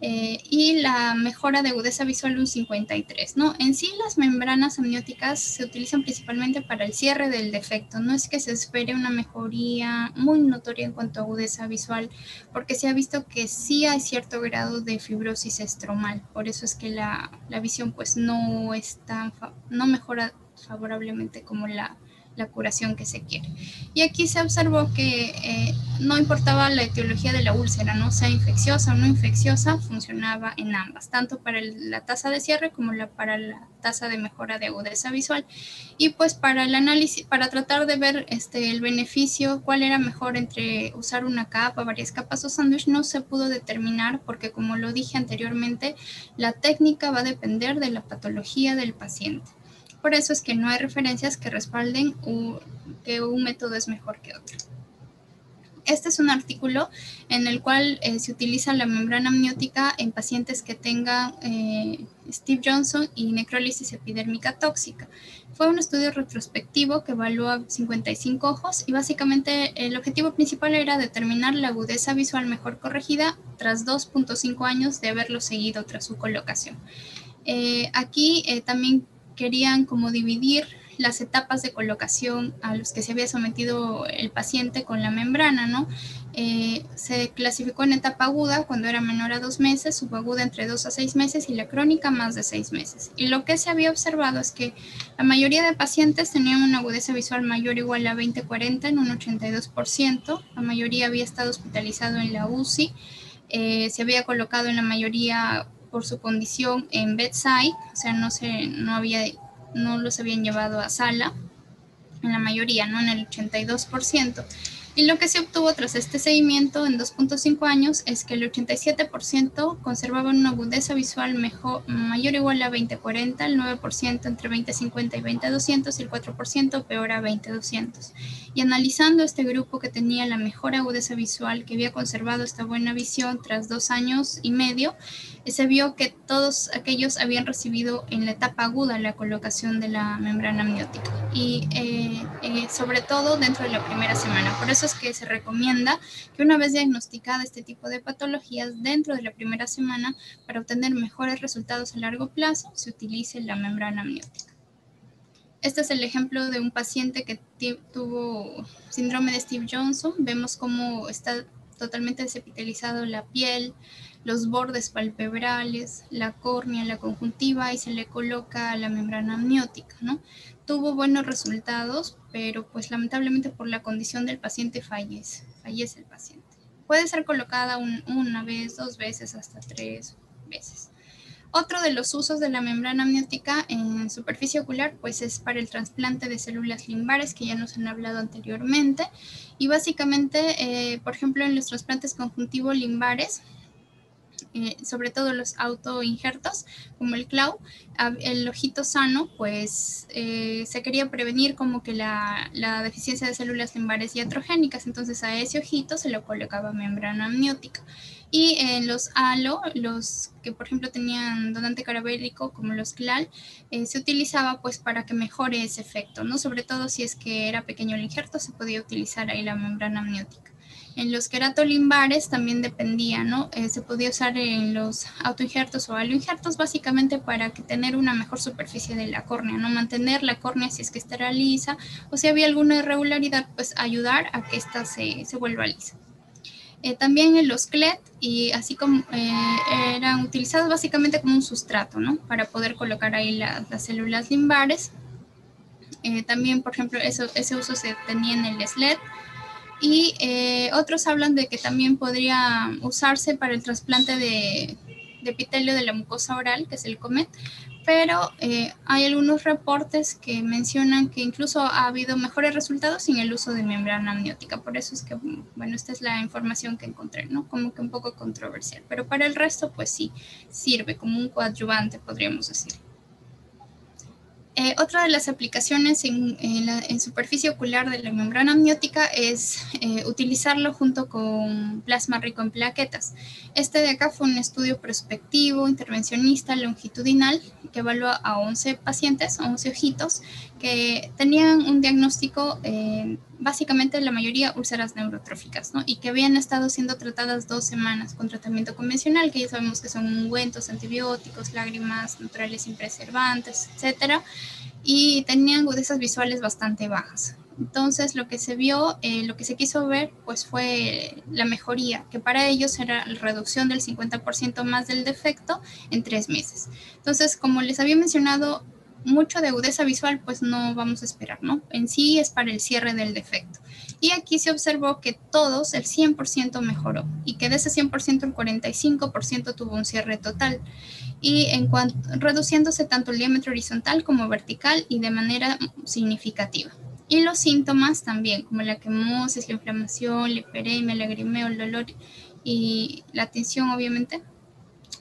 S2: y la mejora de agudeza visual un 53%, ¿no? En sí, las membranas amnióticas se utilizan principalmente para el cierre del defecto. No es que se espere una mejoría muy notoria en cuanto a agudeza visual, porque se ha visto que sí hay cierto grado de fibrosis estromal. Por eso es que la visión pues no mejora favorablemente como la curación que se quiere. Y aquí se observó que no importaba la etiología de la úlcera, no sea infecciosa o no infecciosa, funcionaba en ambas, tanto para la tasa de cierre como para la tasa de mejora de agudeza visual. Y pues para el análisis, para tratar de ver el beneficio, cuál era mejor entre usar una capa, varias capas o sándwich, no se pudo determinar porque, como lo dije anteriormente, la técnica va a depender de la patología del paciente. Por eso es que no hay referencias que respalden que un método es mejor que otro. Este es un artículo en el cual se utiliza la membrana amniótica en pacientes que tengan Steve Johnson y necrólisis epidérmica tóxica. Fue un estudio retrospectivo que evaluó 55 ojos y básicamente el objetivo principal era determinar la agudeza visual mejor corregida tras 2.5 años de haberlo seguido tras su colocación. Aquí también querían como dividir las etapas de colocación a los que se había sometido el paciente con la membrana, ¿no? Se clasificó en etapa aguda cuando era menor a 2 meses, subaguda entre 2 a 6 meses y la crónica más de 6 meses. Y lo que se había observado es que la mayoría de pacientes tenían una agudeza visual mayor o igual a 20/40 en un 82%. La mayoría había estado hospitalizado en la UCI. Se había colocado en la mayoría por su condición en bedside, o sea, no los habían llevado a sala, en la mayoría, ¿no? En el 82%. Y lo que se obtuvo tras este seguimiento en 2.5 años es que el 87% conservaba una agudeza visual mayor o igual a 20/40, el 9% entre 20/50 y 20/200 y el 4% peor a 20/200. Y analizando este grupo que tenía la mejor agudeza visual, que había conservado esta buena visión tras 2 años y medio, se vio que todos aquellos habían recibido en la etapa aguda la colocación de la membrana amniótica y sobre todo dentro de la primera semana. Por eso es que se recomienda que una vez diagnosticada este tipo de patologías, dentro de la primera semana, para obtener mejores resultados a largo plazo, se utilice la membrana amniótica. Este es el ejemplo de un paciente que tuvo síndrome de Steve Johnson. Vemos cómo está totalmente desepitalizado la piel, los bordes palpebrales, la córnea, la conjuntiva, y se le coloca la membrana amniótica, ¿no? Tuvo buenos resultados, pero pues lamentablemente por la condición del paciente fallece el paciente. Puede ser colocada una vez, 2 veces, hasta 3 veces. Otro de los usos de la membrana amniótica en superficie ocular pues es para el trasplante de células limbares, que ya nos han hablado anteriormente, y básicamente, por ejemplo, en los trasplantes conjuntivo limbares, sobre todo los autoinjertos, como el CLAU, el ojito sano, pues se quería prevenir como que la deficiencia de células limbares iatrogénicas, entonces a ese ojito se le colocaba membrana amniótica. Y en los ALO, los que por ejemplo tenían donante cadavérico, como los CLAL, se utilizaba pues para que mejore ese efecto, ¿no? Sobre todo si es que era pequeño el injerto, se podía utilizar ahí la membrana amniótica. En los queratolimbares también dependía, ¿no? Se podía usar en los autoinjertos o aloinjertos básicamente para que tener una mejor superficie de la córnea, ¿no? Mantener la córnea si es que estará lisa, o si había alguna irregularidad, pues ayudar a que ésta se vuelva lisa. También en los CLET, y así como eran utilizados básicamente como un sustrato, ¿no? Para poder colocar ahí las células limbares. También, por ejemplo, ese uso se tenía en el SLED. Y otros hablan de que también podría usarse para el trasplante de epitelio de la mucosa oral, que es el COMET, pero hay algunos reportes que mencionan que incluso ha habido mejores resultados sin el uso de membrana amniótica. Por eso es que, bueno, esta es la información que encontré, ¿no? Como que un poco controversial, pero para el resto, pues sí, sirve como un coadyuvante, podríamos decir. Otra de las aplicaciones en superficie ocular de la membrana amniótica es utilizarlo junto con plasma rico en plaquetas. Este de acá fue un estudio prospectivo, intervencionista, longitudinal, que evaluó a 11 pacientes, 11 ojitos, que tenían un diagnóstico, básicamente la mayoría úlceras neurotróficas, ¿no? Y que habían estado siendo tratadas 2 semanas con tratamiento convencional, que ya sabemos que son ungüentos, antibióticos, lágrimas naturales sin preservantes, etcétera, y tenían agudezas visuales bastante bajas. Entonces lo que se vio, lo que se quiso ver, pues fue la mejoría, que para ellos era la reducción del 50% más del defecto en 3 meses. Entonces, como les había mencionado, mucho de agudeza visual pues no vamos a esperar, ¿no? En sí es para el cierre del defecto. Y aquí se observó que todos, el 100% mejoró, y que de ese 100% el 45% tuvo un cierre total, y reduciéndose tanto el diámetro horizontal como vertical y de manera significativa. Y los síntomas también, como la quemosis, la inflamación, la hiperemia, el lagrimeo, el dolor y la tensión, obviamente,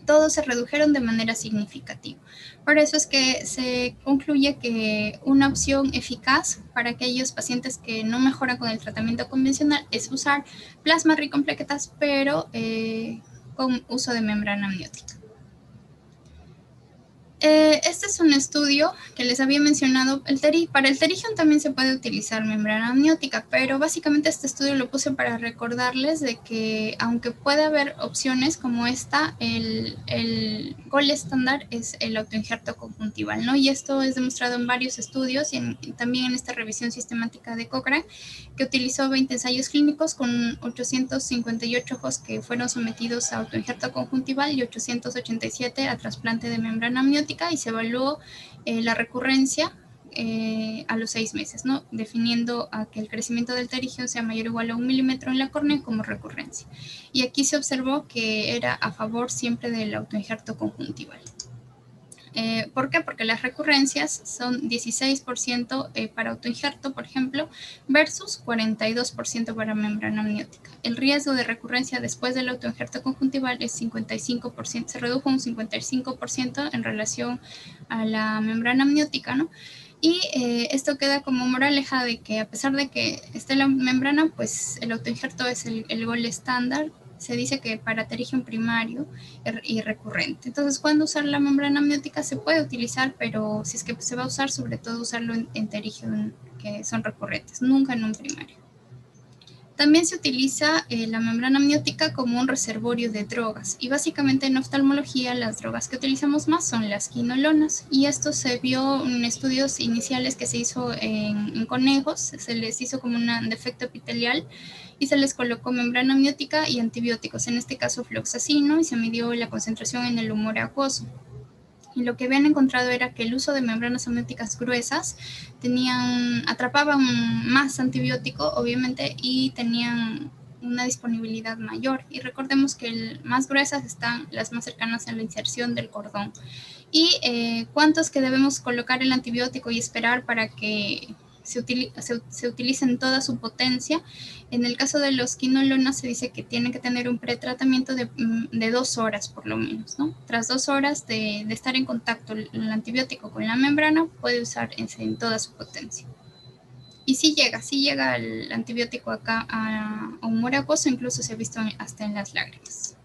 S2: todos se redujeron de manera significativa. Por eso es que se concluye que una opción eficaz para aquellos pacientes que no mejoran con el tratamiento convencional es usar plasma rico en plaquetas, pero con uso de membrana amniótica. Este es un estudio que les había mencionado. Para el pterigium también se puede utilizar membrana amniótica, pero básicamente este estudio lo puse para recordarles de que aunque puede haber opciones como esta, el gold estándar es el autoinjerto conjuntival, ¿no? Y esto es demostrado en varios estudios y también en esta revisión sistemática de Cochrane, que utilizó 20 ensayos clínicos con 858 ojos que fueron sometidos a autoinjerto conjuntival y 887 a trasplante de membrana amniótica, y se evaluó la recurrencia a los 6 meses, ¿no? Definiendo a que el crecimiento del pterigium sea mayor o igual a 1 milímetro en la córnea como recurrencia. Y aquí se observó que era a favor siempre del autoinjerto conjuntival. ¿Por qué? Porque las recurrencias son 16% para autoinjerto, por ejemplo, versus 42% para membrana amniótica. El riesgo de recurrencia después del autoinjerto conjuntival es 55%, se redujo un 55% en relación a la membrana amniótica, ¿no? Y esto queda como moraleja de que a pesar de que esté la membrana, pues el autoinjerto es el gold estándar. Se dice que para pterigium primario y recurrente. Entonces, ¿cuándo usar la membrana amniótica? Se puede utilizar, pero si es que se va a usar, sobre todo usarlo en pterigium que son recurrentes, nunca en un primario. También se utiliza la membrana amniótica como un reservorio de drogas, y básicamente en oftalmología las drogas que utilizamos más son las quinolonas, y esto se vio en estudios iniciales que se hizo en conejos. Se les hizo como un defecto epitelial y se les colocó membrana amniótica y antibióticos, en este caso fluoxacino, y se midió la concentración en el humor acuoso. Y lo que habían encontrado era que el uso de membranas amnióticas gruesas atrapaban más antibiótico, obviamente, y tenían una disponibilidad mayor. Y recordemos que más gruesas están las más cercanas a la inserción del cordón. Y cuántos que debemos colocar el antibiótico y esperar para que se utiliza en toda su potencia. En el caso de los quinolonas se dice que tienen que tener un pretratamiento de 2 horas por lo menos, ¿no? Tras 2 horas de estar en contacto el antibiótico con la membrana, puede usar en toda su potencia. Y sí llega el antibiótico acá a un moracoso, incluso se ha visto hasta en las lágrimas.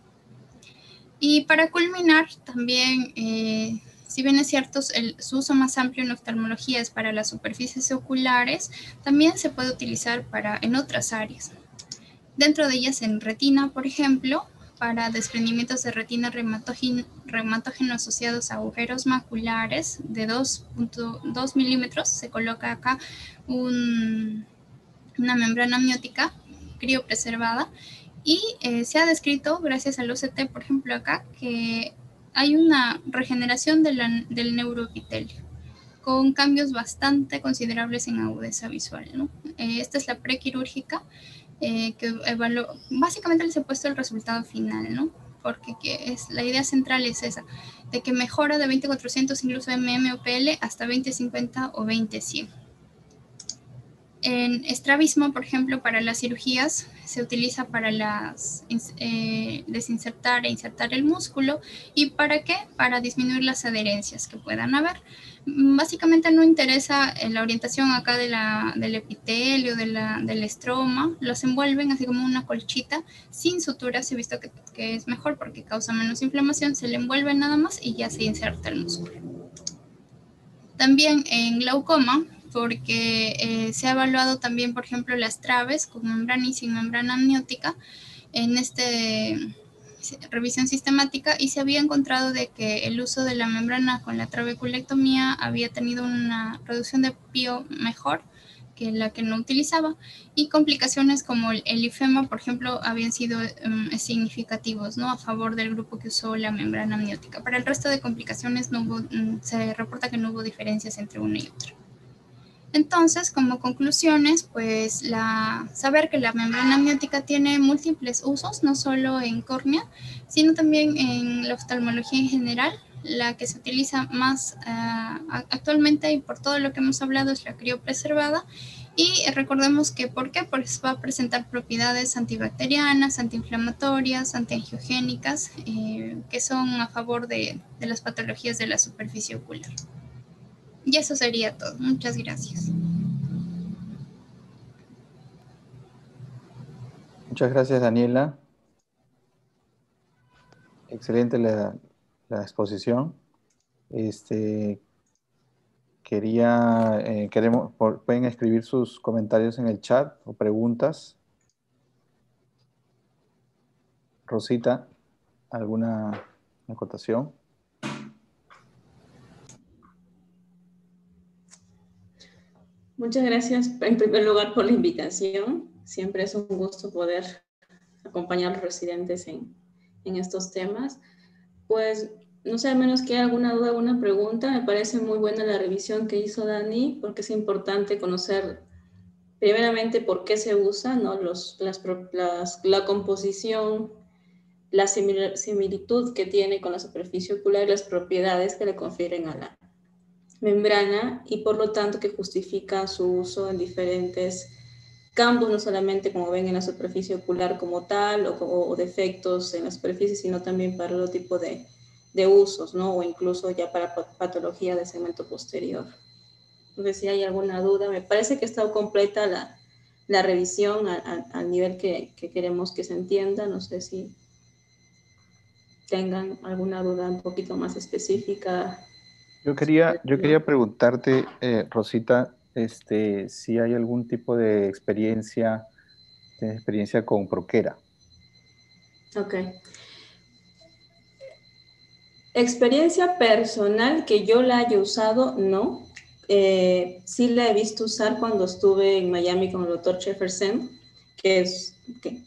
S2: Y para culminar, también, si bien es cierto, su uso más amplio en oftalmología es para las superficies oculares, también se puede utilizar en otras áreas. Dentro de ellas en retina, por ejemplo, para desprendimientos de retina reumatógeno asociados a agujeros maculares de 2.2 milímetros, se coloca acá una membrana amniótica criopreservada y se ha descrito, gracias al OCT, por ejemplo acá, que hay una regeneración del neuroepitelio con cambios bastante considerables en agudeza visual, ¿no? Esta es la prequirúrgica, que básicamente les he puesto el resultado final, ¿no? Porque la idea central es esa, de que mejora de 20/400 incluso MM o PL hasta 20/50 o 20/100. En estrabismo, por ejemplo, para las cirugías se utiliza para desinsertar e insertar el músculo. ¿Y para qué? Para disminuir las adherencias que puedan haber. Básicamente no interesa la orientación acá del epitelio, del estroma. Los envuelven así como una colchita sin suturas. He visto que es mejor porque causa menos inflamación. Se le envuelve nada más y ya se inserta el músculo. También en glaucoma, porque se ha evaluado también, por ejemplo, las traves con membrana y sin membrana amniótica en revisión sistemática, y se había encontrado de que el uso de la membrana con la trabeculectomía había tenido una reducción de PIO mejor que la que no utilizaba, y complicaciones como el ifema, por ejemplo, habían sido significativos, ¿no?, a favor del grupo que usó la membrana amniótica. Para el resto de complicaciones se reporta que no hubo diferencias entre una y otra. Entonces, como conclusiones, pues saber que la membrana amniótica tiene múltiples usos, no solo en córnea, sino también en la oftalmología en general. La que se utiliza más actualmente y por todo lo que hemos hablado es la criopreservada. Y recordemos que, ¿por qué? Pues va a presentar propiedades antibacterianas, antiinflamatorias, antiangiogénicas, que son a favor de las patologías de la superficie ocular. Y eso sería todo. Muchas gracias.
S3: Muchas gracias, Daniela. Excelente la exposición. Pueden escribir sus comentarios en el chat o preguntas. Rosita, ¿alguna acotación?
S5: Muchas gracias en primer lugar por la invitación. Siempre es un gusto poder acompañar a los residentes en estos temas. Pues no sé, a menos que haya alguna duda, alguna pregunta, me parece muy buena la revisión que hizo Dani, porque es importante conocer primeramente por qué se usa, ¿no? La composición, la similitud que tiene con la superficie ocular y las propiedades que le confieren a la membrana, y por lo tanto que justifica su uso en diferentes campos, no solamente como ven en la superficie ocular como tal o defectos en la superficie, sino también para otro tipo de usos, ¿no? O incluso ya para patología de segmento posterior. Entonces, si hay alguna duda, me parece que está completa la revisión al nivel que queremos que se entienda. No sé si tengan alguna duda un poquito más específica.
S3: Yo quería preguntarte, Rosita, si hay algún tipo de experiencia con Proquera.
S5: Ok. Experiencia personal que yo la haya usado, no. Sí la he visto usar cuando estuve en Miami con el doctor Jefferson, que es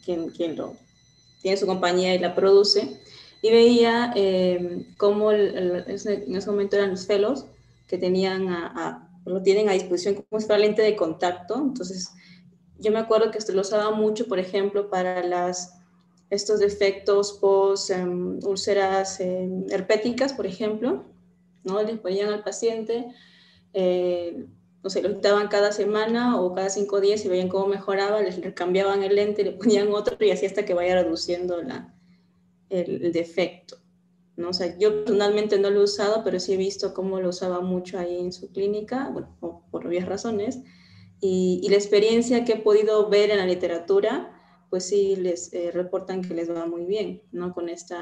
S5: quien tiene su compañía y la produce, y veía cómo en ese momento eran los fellows que lo tienen a disposición como si fuera lente de contacto. Entonces, yo me acuerdo que lo usaba mucho, por ejemplo, para estos defectos post úlceras herpéticas, por ejemplo, ¿no? Les ponían al paciente no sé, lo quitaban cada semana o cada 5 días y veían cómo mejoraba, les cambiaban el lente, le ponían otro y así hasta que vaya reduciendo el defecto, ¿no? O sea, yo personalmente no lo he usado, pero sí he visto cómo lo usaba mucho ahí en su clínica, bueno, por obvias razones, y la experiencia que he podido ver en la literatura, pues sí les reportan que les va muy bien, ¿no? Con este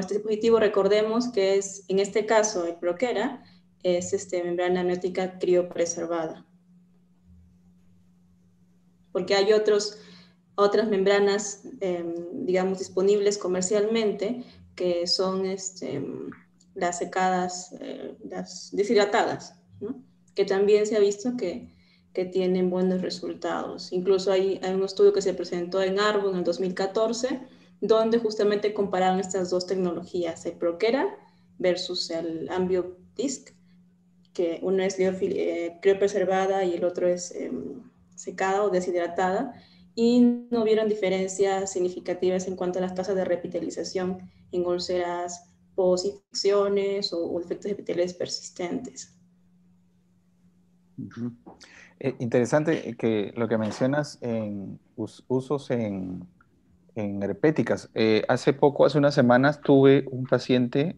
S5: dispositivo, recordemos que es, en este caso, el Proquera, es membrana amniótica criopreservada. Porque hay otras membranas, digamos, disponibles comercialmente, que son las secadas, las deshidratadas, ¿no? Que también se ha visto que tienen buenos resultados. Incluso hay un estudio que se presentó en ARBO en el 2014, donde justamente compararon estas dos tecnologías, el Proquera versus el AmBioDisc, que uno es criopreservada y el otro es secada o deshidratada, y no vieron diferencias significativas en cuanto a las tasas de repitalización en úlceras post-infecciones o efectos epiteliales persistentes.
S3: Interesante que lo que mencionas en usos en herpéticas. Hace unas semanas, tuve un paciente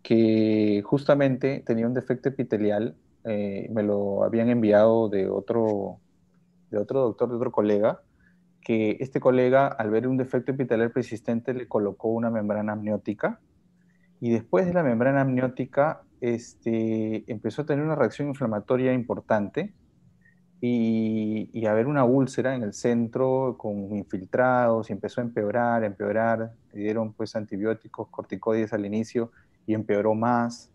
S3: que justamente tenía un defecto epitelial. Me lo habían enviado de otro doctor, de otro colega, que este colega, al ver un defecto epitelial persistente, le colocó una membrana amniótica, y después de la membrana amniótica empezó a tener una reacción inflamatoria importante, y a ver una úlcera en el centro con infiltrados, y empezó a empeorar, empeorar. Le dieron pues antibióticos, corticoides al inicio, y empeoró más.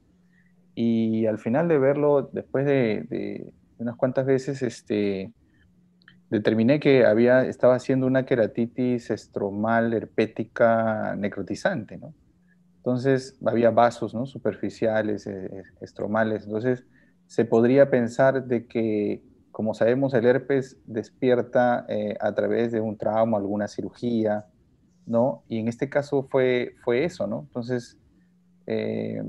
S3: Y al final de verlo, después de unas cuantas veces, determiné que estaba haciendo una queratitis estromal herpética necrotizante, ¿no? Entonces, había vasos, ¿no?, superficiales, estromales. Entonces, se podría pensar de que, como sabemos, el herpes despierta a través de un trauma, alguna cirugía, ¿no? Y en este caso fue eso, ¿no? Entonces, eh,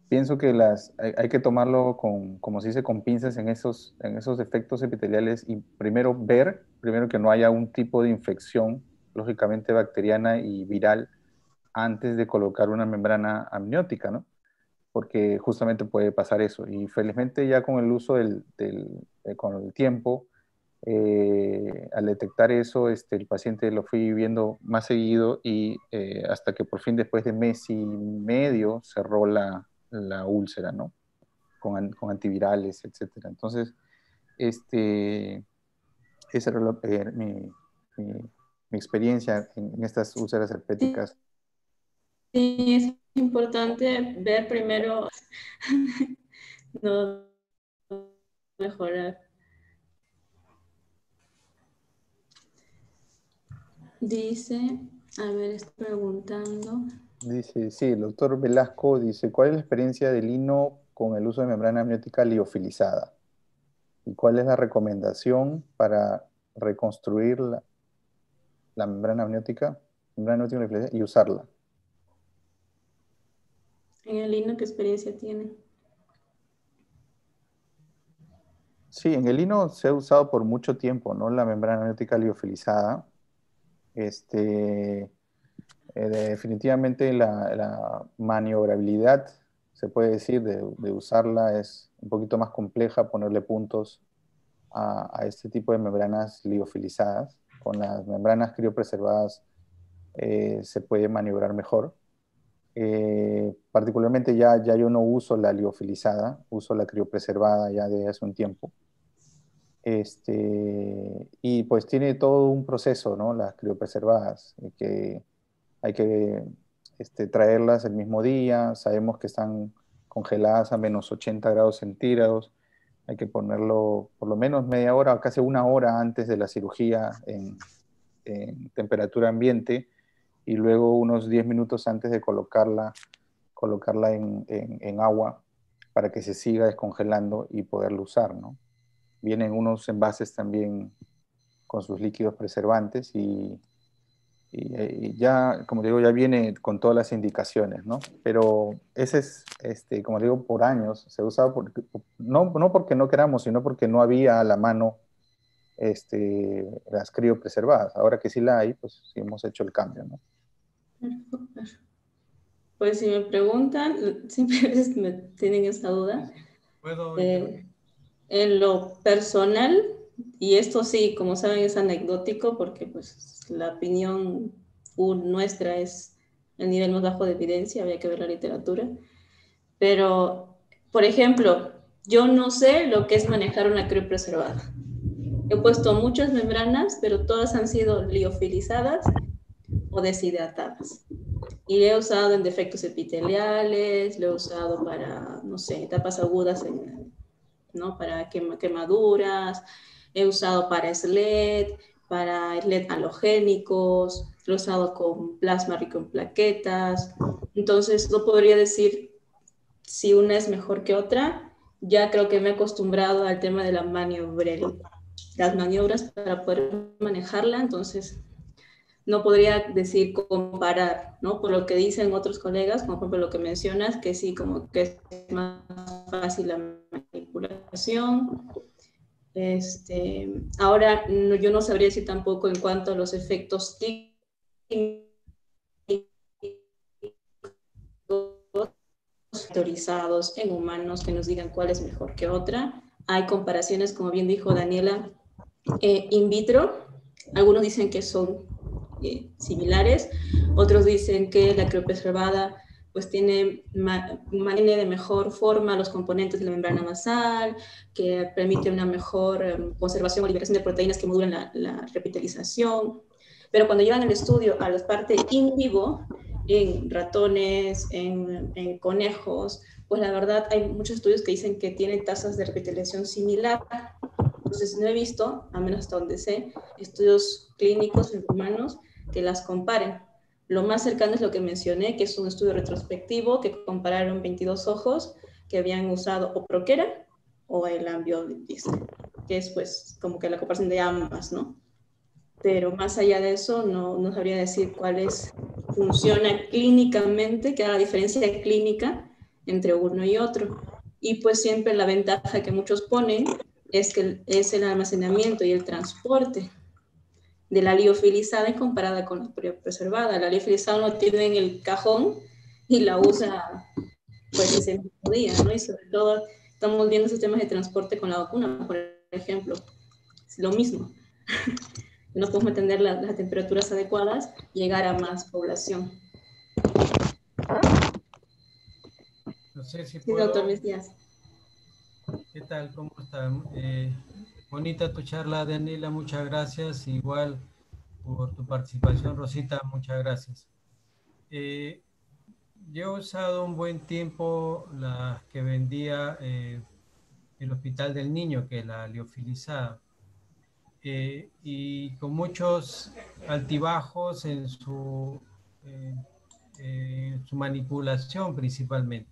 S3: pienso que hay que tomarlo como se dice, con pinzas en esos defectos epiteliales, y primero que no haya un tipo de infección, lógicamente bacteriana y viral, antes de colocar una membrana amniótica, ¿no? Porque justamente puede pasar eso. Y felizmente ya con el uso con el tiempo, al detectar eso, el paciente lo fui viendo más seguido, y hasta que por fin, después de mes y medio, cerró la úlcera, ¿no? Con antivirales, etcétera. Entonces, esa era mi- mi experiencia en estas úlceras herpéticas.
S5: Sí, es importante ver primero, no mejorar. Dice, a ver, estoy preguntando.
S3: Dice, sí, el doctor Velasco dice, ¿cuál es la experiencia del lino con el uso de membrana amniótica liofilizada? ¿Y cuál es la recomendación para reconstruir la membrana amniótica liofilizada, y usarla?
S5: En el lino, ¿qué experiencia tiene?
S3: Sí, en el lino se ha usado por mucho tiempo, ¿no?, la membrana amniótica liofilizada. Definitivamente la maniobrabilidad, se puede decir, de usarla es un poquito más compleja, ponerle puntos a este tipo de membranas liofilizadas. Con las membranas criopreservadas se puede maniobrar mejor. Particularmente ya yo no uso la liofilizada, uso la criopreservada ya de hace un tiempo. Y pues tiene todo un proceso, ¿no?, las criopreservadas, que hay que traerlas el mismo día. Sabemos que están congeladas a -80 °C. Hay que ponerlo por lo menos media hora o casi una hora antes de la cirugía en temperatura ambiente, y luego unos 10 minutos antes de colocarla en agua, para que se siga descongelando y poderlo usar, ¿no? Vienen unos envases también con sus líquidos preservantes, y y ya, como digo, ya viene con todas las indicaciones, ¿no? Pero ese es, como digo, por años se usaba, no porque no queramos, sino porque no había a la mano las criopreservadas. Ahora que sí la hay, pues sí hemos hecho el cambio, ¿no?
S5: Pues si me preguntan, siempre me tienen esa duda.
S6: ¿Puedo?
S5: En lo personal, y esto sí, como saben, es anecdótico porque pues la opinión nuestra es el nivel más bajo de evidencia, había que ver la literatura. Pero, por ejemplo, yo no sé lo que es manejar una criopreservada. He puesto muchas membranas, pero todas han sido liofilizadas o deshidratadas. Y lo he usado en defectos epiteliales, lo he usado para, no sé, etapas agudas, ¿no? Para quemaduras, he usado para SLED, para SLED halogénicos, lo he usado con plasma rico en plaquetas. Entonces, no podría decir si una es mejor que otra. Ya creo que me he acostumbrado al tema de las maniobras para poder manejarla, entonces no podría decir comparar, ¿no? Por lo que dicen otros colegas, como por ejemplo lo que mencionas, que sí, como que es más fácil la manipulación. Ahora, yo no sabría decir tampoco en cuanto a los efectos autorizados en humanos que nos digan cuál es mejor que otra. Hay comparaciones, como bien dijo Daniela, in vitro. Algunos dicen que son similares, otros dicen que la criopreservada pues mantiene de mejor forma los componentes de la membrana basal, que permite una mejor conservación o liberación de proteínas que modulan la repitalización. Pero cuando llevan el estudio a la parte in vivo, en ratones, en conejos, pues la verdad hay muchos estudios que dicen que tienen tasas de repitalización similar. Entonces no he visto, a menos hasta donde sé, estudios clínicos en humanos que las comparen. Lo más cercano es lo que mencioné, que es un estudio retrospectivo que compararon 22 ojos que habían usado o Proquera o el Ambiodis, que es pues como que la comparación de ambas, ¿no? Pero más allá de eso no sabría decir cuáles funciona clínicamente, que haga la diferencia clínica entre uno y otro. Y pues siempre la ventaja que muchos ponen es que es el almacenamiento y el transporte de la liofilizada comparada con la preservada. La liofilizada uno tiene en el cajón y la usa pues ese mismo día, ¿no? Y sobre todo estamos viendo esos temas de transporte con la vacuna, por ejemplo. Es lo mismo. No podemos mantener las temperaturas adecuadas, llegar a más población.
S6: No sé si
S5: Sí,
S6: puedo.
S5: doctor Mesías.
S6: ¿Qué tal? ¿Cómo está? Bonita tu charla, Daniela, muchas gracias. Igual por tu participación, Rosita, muchas gracias. Yo he usado un buen tiempo las que vendía el Hospital del Niño, que es la liofilizada, y con muchos altibajos en su manipulación principalmente.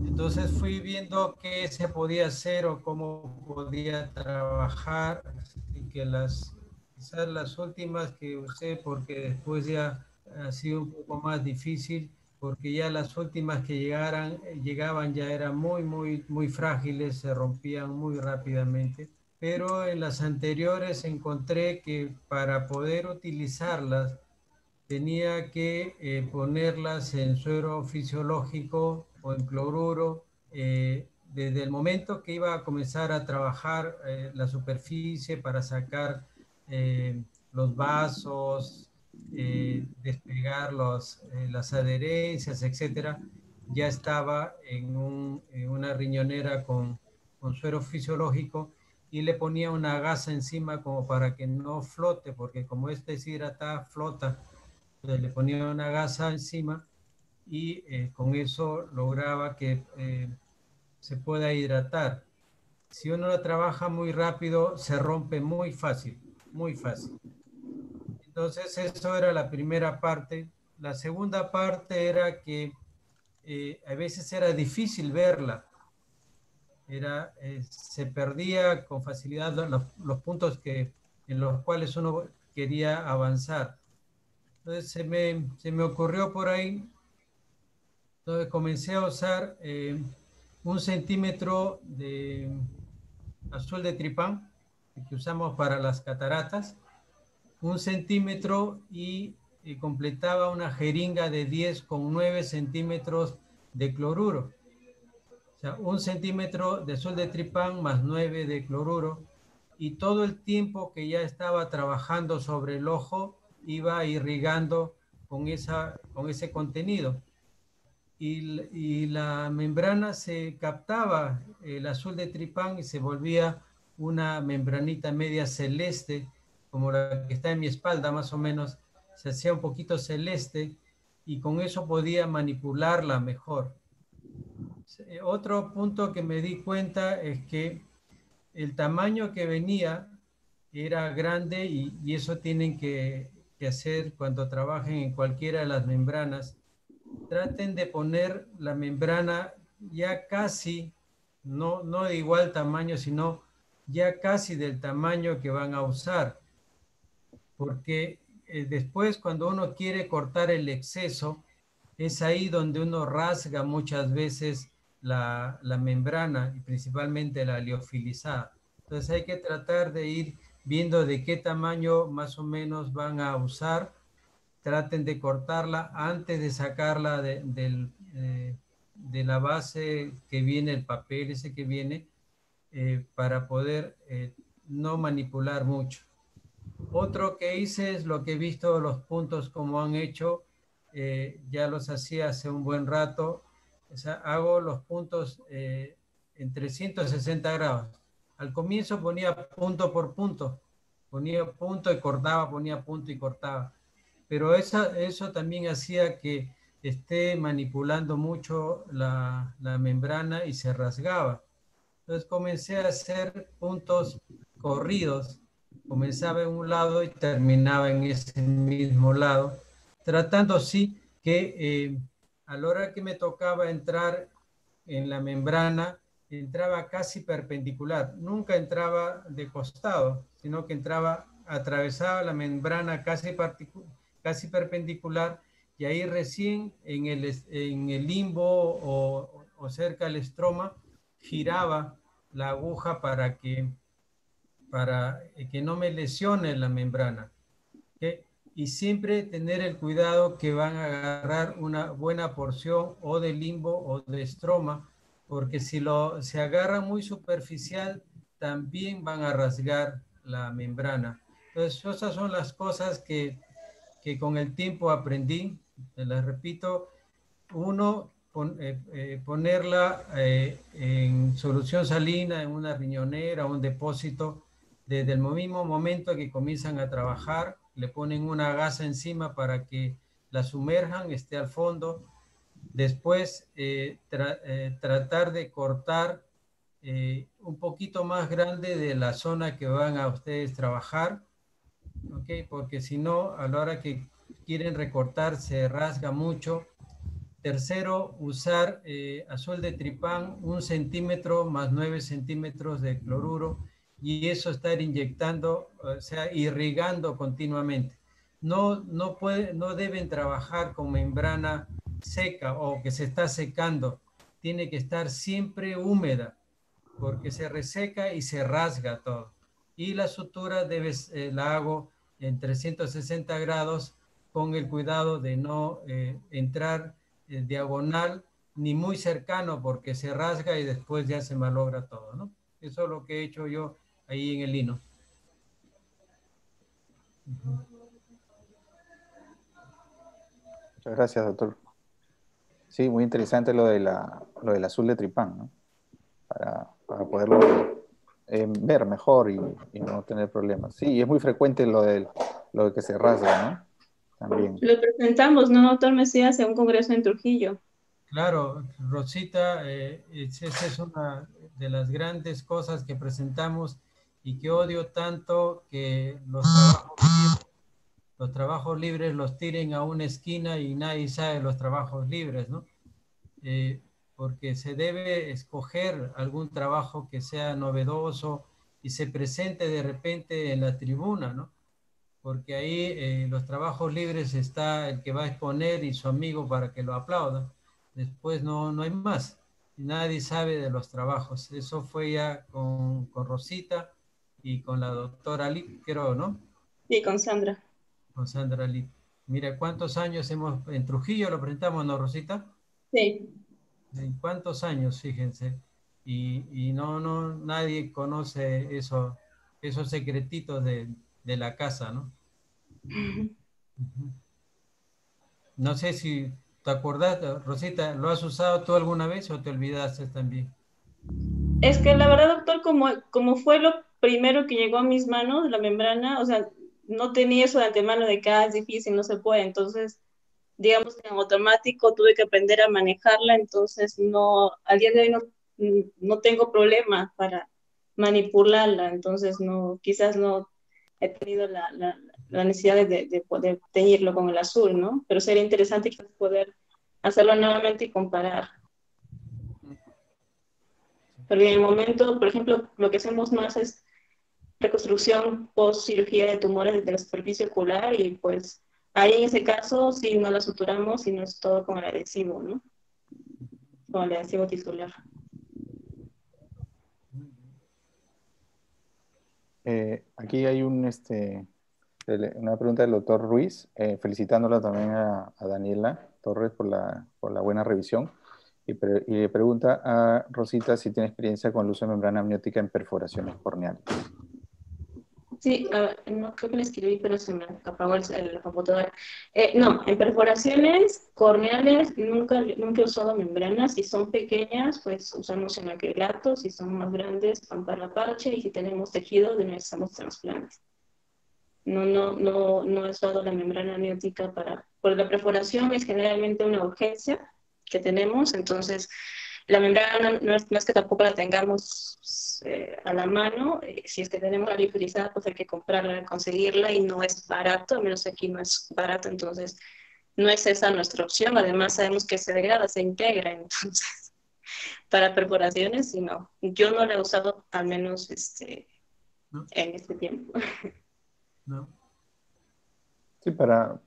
S6: Entonces fui viendo qué se podía hacer o cómo podía trabajar, y que quizás las últimas que usé, porque después ya ha sido un poco más difícil, porque ya las últimas que llegaban ya eran muy frágiles, se rompían muy rápidamente. Pero en las anteriores encontré que para poder utilizarlas tenía que ponerlas en suero fisiológico o en cloruro desde el momento que iba a comenzar a trabajar la superficie para sacar los vasos, despegar las adherencias, etcétera. Ya estaba en una riñonera con suero fisiológico y le ponía una gasa encima como para que no flote, porque como es deshidratada, flota. Entonces le ponía una gasa encima y con eso lograba que se pueda hidratar. Si uno lo trabaja muy rápido, se rompe muy fácil, muy fácil. Entonces eso era la primera parte. La segunda parte era que a veces era difícil verla. Se perdía con facilidad los puntos en los cuales uno quería avanzar. Entonces se me ocurrió por ahí, entonces comencé a usar 1 centímetro de azul de tripán que usamos para las cataratas, 1 centímetro y completaba una jeringa de 10,9 centímetros de cloruro. O sea, 1 centímetro de azul de tripán más 9 de cloruro. Y todo el tiempo que ya estaba trabajando sobre el ojo, iba irrigando con ese contenido. Y la membrana se captaba el azul de tripán y se volvía una membranita media celeste, como la que está en mi espalda más o menos, se hacía un poquito celeste y con eso podía manipularla mejor. Otro punto que me di cuenta es que el tamaño que venía era grande y eso tienen que hacer cuando trabajen en cualquiera de las membranas. Traten de poner la membrana ya casi, no de igual tamaño, sino ya casi del tamaño que van a usar. Porque después cuando uno quiere cortar el exceso, es ahí donde uno rasga muchas veces la membrana y principalmente la liofilizada. Entonces hay que tratar de ir viendo de qué tamaño más o menos van a usar. Traten de cortarla antes de sacarla de la base que viene, el papel ese que viene, para poder no manipular mucho. Otro que hice es lo que he visto los puntos como han hecho, ya los hacía hace un buen rato. O sea, hago los puntos en 360 grados. Al comienzo ponía punto por punto, ponía punto y cortaba, ponía punto y cortaba. Pero eso también hacía que esté manipulando mucho la membrana y se rasgaba. Entonces comencé a hacer puntos corridos. Comenzaba en un lado y terminaba en ese mismo lado, tratando sí que a la hora que me tocaba entrar en la membrana, entraba casi perpendicular. Nunca entraba de costado, sino que entraba, atravesaba la membrana casi perpendicular y ahí recién en el limbo o cerca del estroma giraba la aguja para que no me lesione la membrana. ¿Okay? Y siempre tener el cuidado que van a agarrar una buena porción o de limbo o de estroma, porque si se agarra muy superficial, también van a rasgar la membrana. Entonces, esas son las cosas que con el tiempo aprendí. Te las repito. Uno, ponerla en solución salina, en una riñonera, un depósito, desde el mismo momento que comienzan a trabajar, le ponen una gasa encima para que la sumerjan, esté al fondo. Después, tratar de cortar un poquito más grande de la zona que van a ustedes trabajar, ¿ok? Porque si no, a la hora que quieren recortar, se rasga mucho. Tercero, usar azul de tripán, 1 centímetro más 9 centímetros de cloruro, y eso estar inyectando, o sea, irrigando continuamente. No deben trabajar con membrana seca o que se está secando. Tiene que estar siempre húmeda, porque se reseca y se rasga todo. Y la sutura la hago en 360 grados con el cuidado de no entrar diagonal ni muy cercano porque se rasga y después ya se malogra todo, ¿no? Eso es lo que he hecho yo ahí en el lino.
S3: Muchas gracias, doctor. Sí, muy interesante lo del azul de tripán, ¿no? Para poderlo ver mejor y no tener problemas. Sí, es muy frecuente lo de que se rasga, ¿no? También.
S5: Lo presentamos, ¿no, doctor Mesías, en un congreso en Trujillo?
S6: Claro, Rosita, esa es una de las grandes cosas que presentamos y que odio tanto, que los trabajos libres los tiren a una esquina y nadie sabe los trabajos libres, ¿no? Porque se debe escoger algún trabajo que sea novedoso y se presente de repente en la tribuna, ¿no? porque ahí los trabajos libres está el que va a exponer y su amigo para que lo aplauda. Después no hay más. Nadie sabe de los trabajos. Eso fue ya con Rosita y con la doctora Lip, creo, ¿no?
S5: Sí, con Sandra.
S6: Con Sandra Lip. Mira, ¿cuántos años en Trujillo lo presentamos, no, Rosita?
S5: Sí.
S6: ¿En cuántos años, fíjense? Y nadie conoce esos secretitos de la casa, ¿no? Ujú. No sé si te acordás, Rosita, ¿lo has usado tú alguna vez o te olvidaste también?
S5: Es que la verdad, doctor, como fue lo primero que llegó a mis manos, la membrana, o sea, no tenía eso de antemano de que es difícil, no se puede. Entonces, digamos que en automático tuve que aprender a manejarla, entonces no, al día de hoy no tengo problema para manipularla, entonces no, quizás no he tenido la necesidad de poder teñirlo con el azul, ¿no? Pero sería interesante quizás poder hacerlo nuevamente y comparar. Pero en el momento, por ejemplo, lo que hacemos más es reconstrucción post cirugía de tumores de la superficie ocular y pues ahí en ese caso sí no la suturamos y no es todo con el adhesivo, ¿no? Con el adhesivo tisular.
S3: Aquí hay una pregunta del doctor Ruiz, felicitándola también a Daniela Torres por la buena revisión. Y le pregunta a Rosita si tiene experiencia con el uso de membrana amniótica en perforaciones corneales.
S5: Sí, no creo que le escribí, pero se me apagó la computadora. No, en perforaciones corneales nunca he usado membranas. Si son pequeñas, pues usamos en acrilato. Si son más grandes, para parche. Y si tenemos tejido, necesitamos trasplantes. No he usado la membrana amniótica por la perforación es generalmente una urgencia que tenemos, entonces la membrana no es que tampoco la tengamos a la mano, si es que tenemos la liofilizada, pues hay que comprarla, conseguirla y no es barato, al menos aquí no es barato, entonces no es esa nuestra opción, además sabemos que se degrada, se integra, entonces para perforaciones, y no, yo no la he usado al menos
S6: ¿No?
S5: en este tiempo.
S6: ¿No?
S3: Sí, para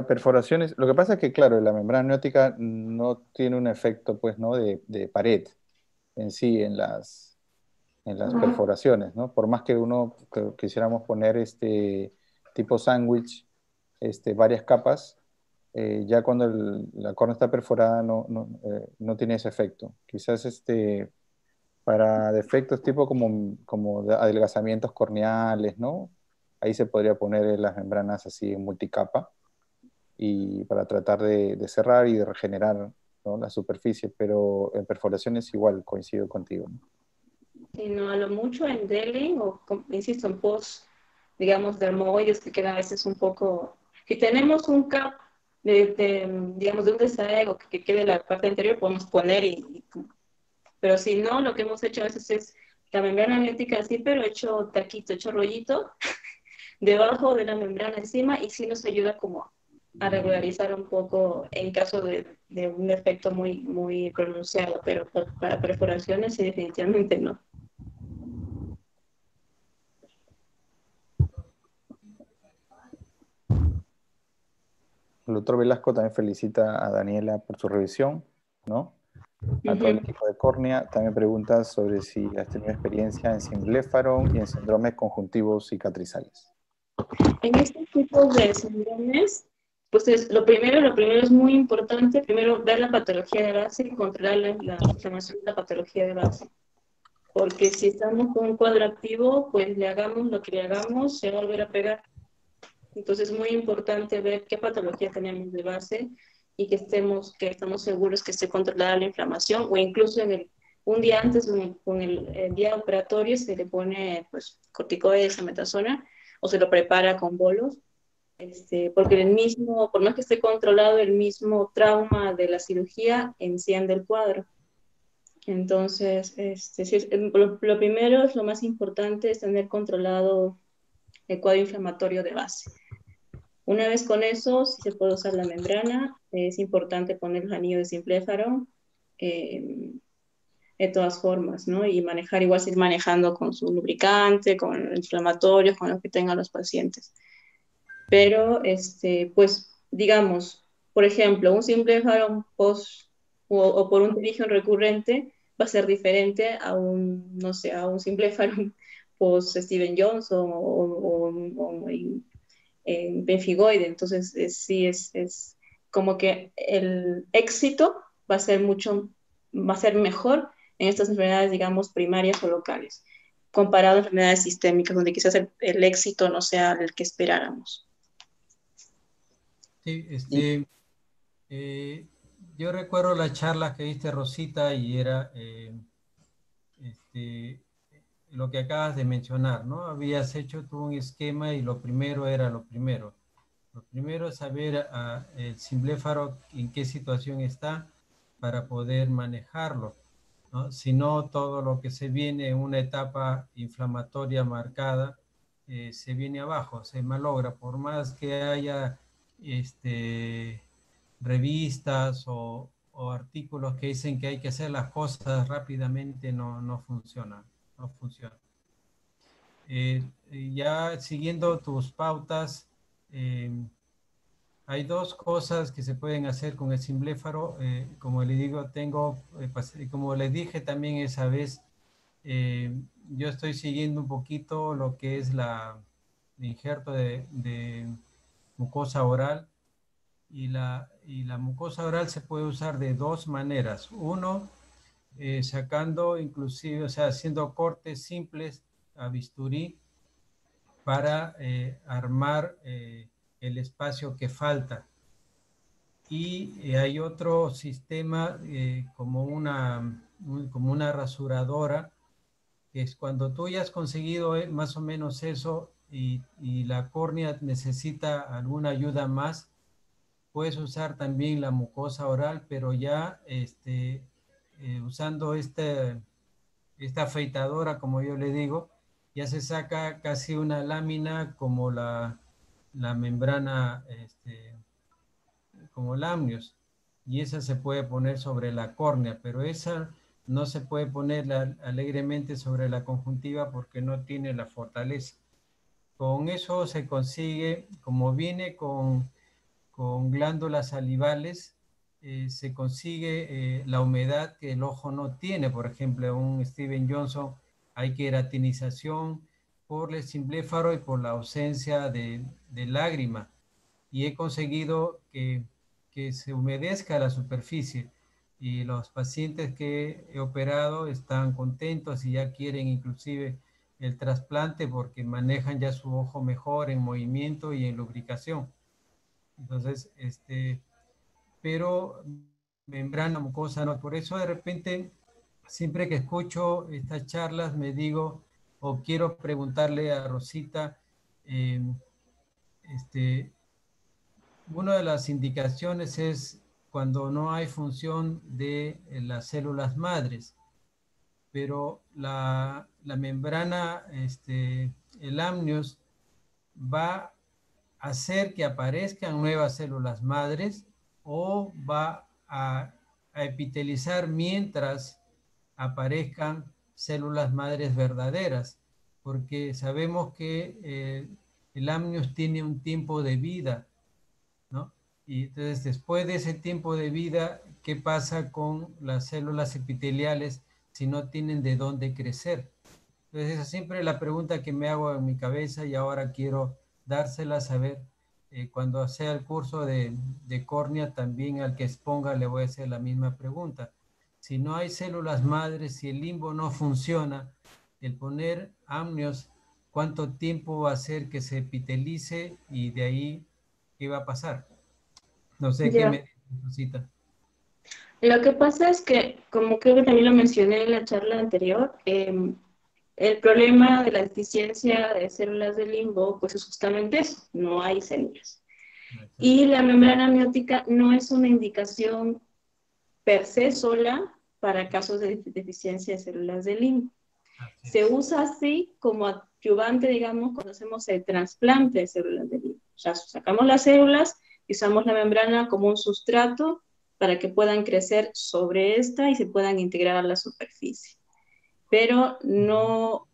S3: perforaciones, lo que pasa es que, claro, la membrana amniótica no tiene un efecto, pues, ¿no? de pared en sí en las perforaciones, ¿no? Por más que quisiéramos poner tipo sándwich, varias capas, ya cuando la córnea está perforada no tiene ese efecto. Quizás para defectos tipo como de adelgazamientos corneales, ¿no? Ahí se podría poner las membranas así en multicapa y para tratar de cerrar y de regenerar, ¿no? La superficie, pero en perforaciones igual, coincido contigo, ¿no?
S5: Sino a lo mucho en Delhi o, insisto, en post, digamos, dermoides que queda a veces un poco... Si tenemos un cap digamos, de un desagüe que quede la parte anterior, podemos poner pero si no, lo que hemos hecho a veces es la membrana amniótica así, pero hecho taquito, hecho rollito, debajo de la membrana encima, y sí nos ayuda como a regularizar un poco en caso de un efecto muy, muy pronunciado, pero para perforaciones sí, definitivamente no.
S3: El doctor Velasco también felicita a Daniela por su revisión, ¿no? A todo el equipo de córnea. También pregunta sobre si has tenido experiencia en cimbléfaro y en síndromes conjuntivos cicatrizales.
S5: En estos tipos de síndromes, pues lo primero es muy importante, primero ver la patología de base y controlar la inflamación de la patología de base. Porque si estamos con un cuadro activo, pues le hagamos lo que le hagamos, se va a volver a pegar. Entonces es muy importante ver qué patología tenemos de base y que estamos seguros que esté controlada la inflamación, o incluso un día antes, con el día operatorio, se le pone pues, corticoides, ametasona, o se lo prepara con bolos, porque por más que esté controlado, el mismo trauma de la cirugía enciende el cuadro. Entonces, lo primero es lo más importante, es tener controlado el cuadro inflamatorio de base. Una vez con eso, si se puede usar la membrana, es importante poner el anillo de simpléfaro, de todas formas, ¿no? Y seguir manejando con su lubricante, con inflamatorios, con lo que tengan los pacientes. pero pues digamos, por ejemplo, un simple Harold post o por un origen recurrente va a ser diferente a un, no sé, a un simple Harold post Steven Johnson o en benfigoide. Entonces, sí, es como que el éxito va a ser va a ser mejor en estas enfermedades, digamos, primarias o locales, comparado a enfermedades sistémicas, donde quizás el éxito no sea el que esperáramos.
S6: Sí, yo recuerdo la charla que diste, Rosita, y era este, lo que acabas de mencionar, ¿no? Habías hecho tú un esquema y lo primero era lo primero. Lo primero es saber el simbléfaro en qué situación está para poder manejarlo, ¿no? Si no, todo lo que se viene en una etapa inflamatoria marcada se viene abajo, se malogra. Por más que haya revistas o artículos que dicen que hay que hacer las cosas rápidamente, no funciona, no funciona. Ya siguiendo tus pautas, hay dos cosas que se pueden hacer con el simbléfaro. Como le digo, como les dije también esa vez, yo estoy siguiendo un poquito lo que es el injerto de mucosa oral, y la mucosa oral se puede usar de dos maneras. Uno, sacando inclusive, o sea, haciendo cortes simples a bisturí para armar el espacio que falta. Y hay otro sistema como una rasuradora, que es cuando tú ya has conseguido más o menos eso y la córnea necesita alguna ayuda más, puedes usar también la mucosa oral, pero ya usando esta afeitadora, como yo le digo, ya se saca casi una lámina como la membrana, como lamnios, y esa se puede poner sobre la córnea, pero esa no se puede poner alegremente sobre la conjuntiva porque no tiene la fortaleza. Con eso se consigue, como viene con glándulas salivales, se consigue la humedad que el ojo no tiene. Por ejemplo, un Steven Johnson hay queratinización por el simbléfaro y por la ausencia de lágrima. Y he conseguido que se humedezca la superficie. Y los pacientes que he operado están contentos y ya quieren inclusive el trasplante porque manejan ya su ojo mejor en movimiento y en lubricación. Entonces, pero membrana mucosa no. Por eso de repente, siempre que escucho estas charlas, me digo, o quiero preguntarle a Rosita, eh, una de las indicaciones es cuando no hay función de las células madres, pero la membrana, el amnios, va a hacer que aparezcan nuevas células madres o va a epitelizar mientras aparezcan células madres verdaderas, porque sabemos que el amnios tiene un tiempo de vida, ¿no? Y entonces, después de ese tiempo de vida, ¿qué pasa con las células epiteliales si no tienen de dónde crecer? Entonces, esa siempre es la pregunta que me hago en mi cabeza y ahora quiero dársela a saber. Cuando sea el curso de córnea, también al que exponga le voy a hacer la misma pregunta. Si no hay células madres, si el limbo no funciona, el poner amnios, ¿cuánto tiempo va a hacer que se epitelice y de ahí qué va a pasar? No sé qué me necesita.
S5: Lo que pasa es que, como creo que también lo mencioné en la charla anterior, el problema de la deficiencia de células de limbo, pues es justamente eso, no hay células. Y la membrana amniótica no es una indicación per se sola para casos de deficiencia de células de limbo. Se usa así como adyuvante, digamos, cuando hacemos el trasplante de células de limbo. O sea, sacamos las células y usamos la membrana como un sustrato para que puedan crecer sobre esta y se puedan integrar a la superficie. Pero no,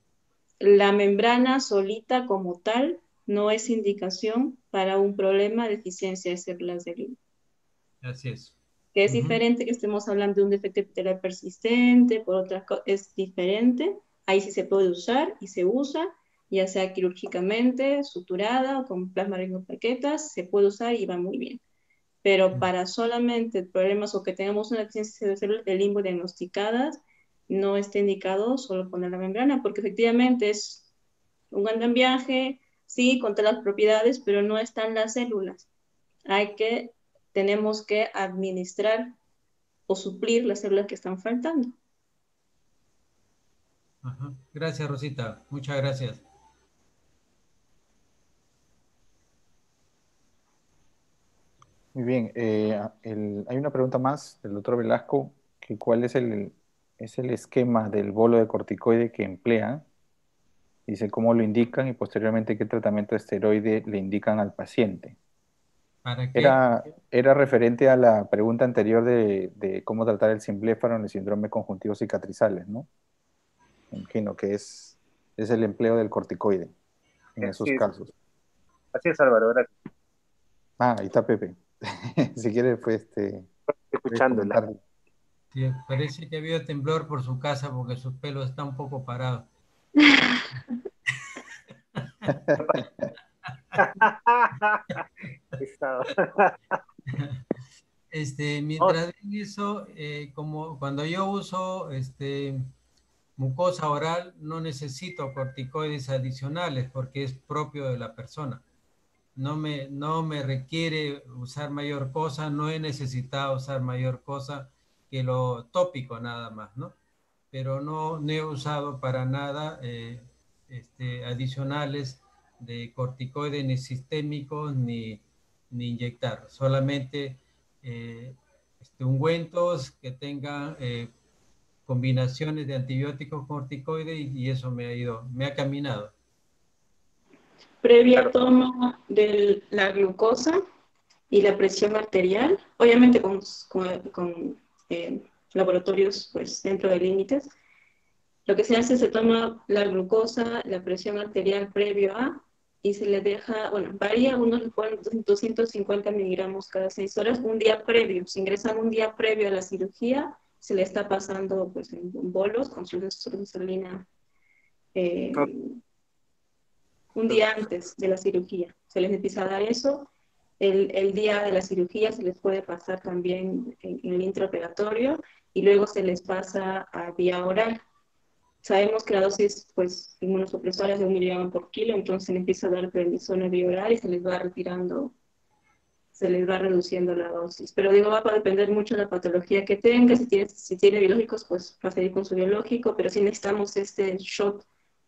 S5: la membrana solita como tal no es indicación para un problema de deficiencia de células de limbo.
S6: Así es.
S5: Que es diferente que estemos hablando de un defecto epitelial persistente, por otras cosas, es diferente. Ahí sí se puede usar y se usa, ya sea quirúrgicamente, suturada o con plasma plaquetas, se puede usar y va muy bien. Pero para solamente problemas o que tengamos una deficiencia de células de limbo diagnosticadas, no está indicado solo poner la membrana, porque efectivamente es un andamiaje, sí, con todas las propiedades, pero no están las células. Tenemos que administrar o suplir las células que están faltando.
S6: Ajá. Gracias, Rosita. Muchas gracias.
S3: Muy bien. Hay una pregunta más del doctor Velasco, que ¿cuál es el esquema del bolo de corticoide que emplean? Dice cómo lo indican y posteriormente qué tratamiento de esteroide le indican al paciente.
S6: ¿Para qué?
S3: Era referente a la pregunta anterior de cómo tratar el simbléfaro en el síndrome conjuntivo cicatrizales, ¿no? Imagino que es el empleo del corticoide en esos casos.
S7: Así es, Álvaro, gracias.
S3: Ahí está Pepe. Si quieres, pues,
S7: escuchándola.
S6: Sí, parece que ha habido temblor por su casa porque su pelo está un poco parado. Mientras ven eso, como cuando yo uso mucosa oral, no necesito corticoides adicionales porque es propio de la persona. No me requiere usar mayor cosa, no he necesitado usar mayor cosa que lo tópico nada más, ¿no? Pero no he usado para nada adicionales de corticoides ni sistémicos ni inyectar, solamente ungüentos que tengan combinaciones de antibióticos corticoides y eso me ha caminado.
S5: Previa toma de la glucosa y la presión arterial, obviamente con laboratorios pues, dentro de límites. Lo que se hace, se toma la glucosa, la presión arterial previo a, y se le deja, bueno, varía, unos le ponen 250 miligramos cada 6 horas, un día previo. Se ingresan un día previo a la cirugía, se le está pasando pues, en bolos con su insulina. Un día antes de la cirugía. Se les empieza a dar eso. El día de la cirugía se les puede pasar también en el intraoperatorio y luego se les pasa a vía oral. Sabemos que la dosis pues, inmunosupresora es de 1 miligramo por kilo, entonces se les empieza a dar prednisona vía oral y se les va retirando, se les va reduciendo la dosis. Pero digo, va a depender mucho de la patología que tenga. Si tiene biológicos, pues va a seguir con su biológico, pero si necesitamos este shot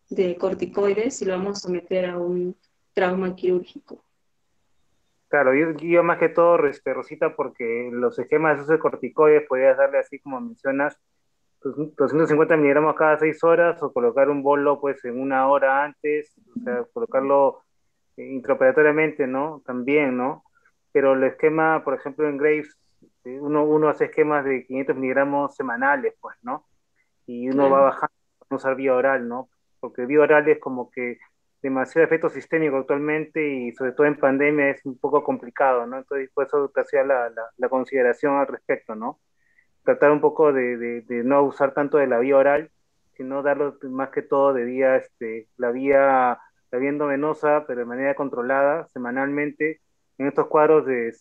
S5: de corticoides y lo vamos a someter a un trauma quirúrgico.
S7: Claro, yo más que todo, Rosita, porque los esquemas de uso de corticoides podrías darle así como mencionas, 250 miligramos cada 6 horas o colocar un bolo pues en 1 hora antes, o sea, colocarlo intraoperatoriamente, ¿no? También, ¿no? Pero el esquema, por ejemplo, en Graves, uno hace esquemas de 500 miligramos semanales, pues, ¿no? Y uno va bajando para no usar vía oral, ¿no? Porque vía oral es como que demasiado efecto sistémico actualmente y sobre todo en pandemia es un poco complicado, ¿no? Entonces, por eso te hacía la consideración al respecto, ¿no? Tratar un poco de no usar tanto de la vía oral, sino darlo más que todo de vía, la vía endovenosa, pero de manera controlada, semanalmente, en estos cuadros de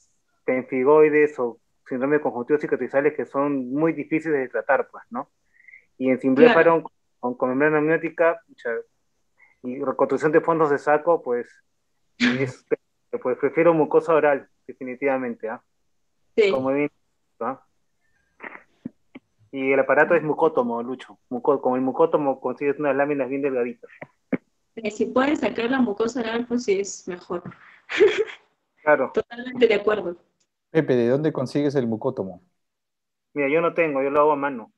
S7: pemfigoides o síndrome de conjuntivos cicatrizales que son muy difíciles de tratar, pues, ¿no? Y en simbléfaro con membrana amniótica y reconstrucción de fondos de saco, pues prefiero mucosa oral, definitivamente, ¿ah? Sí. Como bien, ¿ah? Y el aparato es mucótomo, Lucho. Como el mucótomo consigues unas láminas bien delgaditas.
S5: Si puedes sacar la mucosa oral, pues sí es mejor.
S7: Claro.
S5: Totalmente de acuerdo.
S3: Pepe, ¿de dónde consigues el mucótomo?
S7: Mira, yo no tengo, yo lo hago a mano.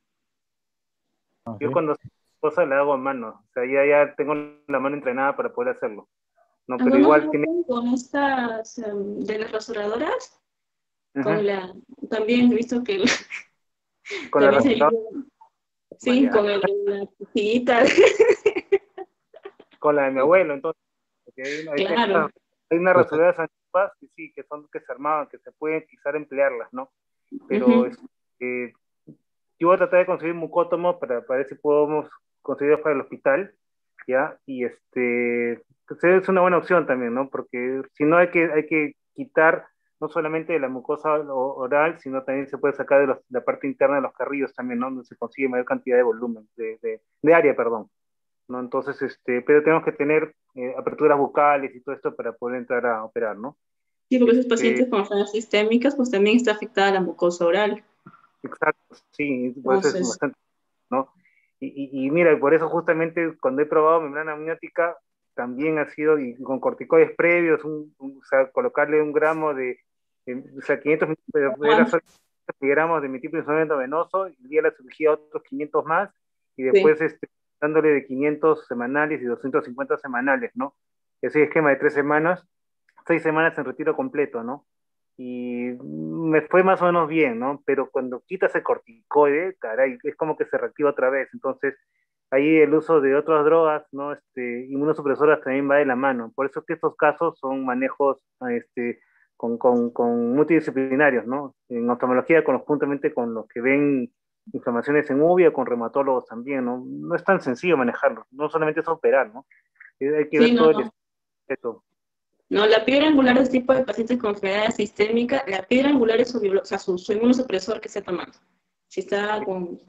S7: Okay. Yo cuando cosa la hago a mano. O sea, ya tengo la mano entrenada para poder hacerlo. No, pero igual tiene...
S5: Con estas de las rasuradoras, también he visto que...
S7: Con la rasuradora.
S5: Sí, con la pujita.
S7: Con la de mi abuelo, entonces. Porque
S5: Claro.
S7: hay unas resolvedoras antiguas que sí, que se armaban, que se pueden quizás emplearlas, ¿no? Pero yo voy a tratar de conseguir mucótomos para ver si podemos conseguirlos para el hospital, ¿ya? Y pues es una buena opción también, ¿no? Porque si no hay que quitar no solamente de la mucosa oral, sino también se puede sacar de la parte interna de los carrillos también, ¿no? Donde se consigue mayor cantidad de volumen, de área, perdón, ¿no? Entonces, pero tenemos que tener aperturas bucales y todo esto para poder entrar a operar, ¿no?
S5: Sí, porque esos pacientes con enfermedades sistémicas, pues también está afectada la mucosa oral.
S7: Exacto, sí, por eso es
S5: Entonces,
S7: bastante, ¿no? Y mira, por eso justamente cuando he probado membrana amniótica, también ha sido, y con corticoides previos, o sea, colocarle 1 gramo o sea, 500 era solo miligramos de metilprednisolona venoso, y el día de la cirugía otros 500 más, y después
S5: sí.
S7: dándole de 500 semanales y 250 semanales, ¿no? Ese esquema de 3 semanas, 6 semanas en retiro completo, ¿no? Y me fue más o menos bien, ¿no? Pero cuando quitas el corticoide, caray, es como que se reactiva otra vez. Entonces, ahí el uso de otras drogas, ¿no? Inmunosupresoras también va de la mano. Por eso es que estos casos son manejos, con multidisciplinarios, ¿no? En oftalmología, juntamente con los que ven inflamaciones en uvea, con reumatólogos también, ¿no? No es tan sencillo manejarlo, no solamente es operar, ¿no? Hay que
S5: Sí,
S7: ver todo
S5: no,
S7: el
S5: no.
S7: esqueleto.
S5: No, la piedra angular es tipo de pacientes con enfermedad sistémica. La piedra angular es o sea, su inmunosupresor que está tomando. Si está con...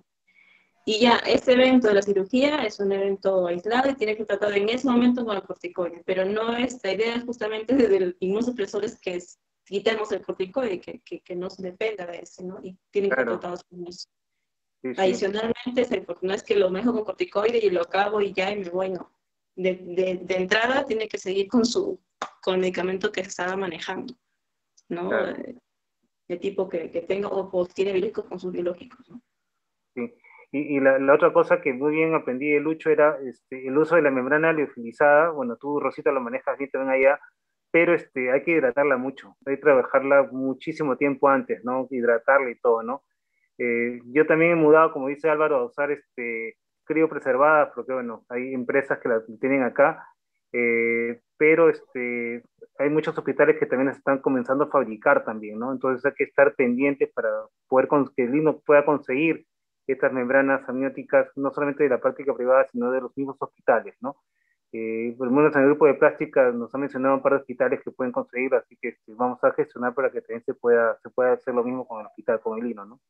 S5: Y ya, este evento de la cirugía es un evento aislado y tiene que tratar en ese momento con el corticoide, pero no es, la idea es justamente del inmunosupresor es que quitemos el corticoide, que no se dependa de ese, ¿no? Y tienen que ser
S7: Claro,
S5: tratados con eso.
S7: sí, sí.
S5: Adicionalmente, no es que lo manejo con corticoide y lo acabo y ya y me voy, no. De entrada tiene que seguir con el medicamento que estaba manejando, ¿no?
S7: Claro.
S5: De tipo que tenga o tiene biológicos con sus biológicos, ¿no?
S7: Sí. Y la otra cosa que muy bien aprendí de Lucho era el uso de la membrana liofilizada. Bueno, tú, Rosita, lo manejas bien también allá, pero hay que hidratarla mucho, hay que trabajarla muchísimo tiempo antes, ¿no? Hidratarla y todo, ¿no? Yo también he mudado, como dice Álvaro, a usar criopreservadas, porque bueno, hay empresas que las tienen acá, pero hay muchos hospitales que también las están comenzando a fabricar también, ¿no? Entonces hay que estar pendientes para poder que el INO pueda conseguir estas membranas amnióticas, no solamente de la práctica privada, sino de los mismos hospitales, ¿no? Por lo menos en el grupo de plástica nos han mencionado un par de hospitales que pueden conseguirlo, así que vamos a gestionar para que también se pueda hacer lo mismo con el hospital, con el INO, ¿no?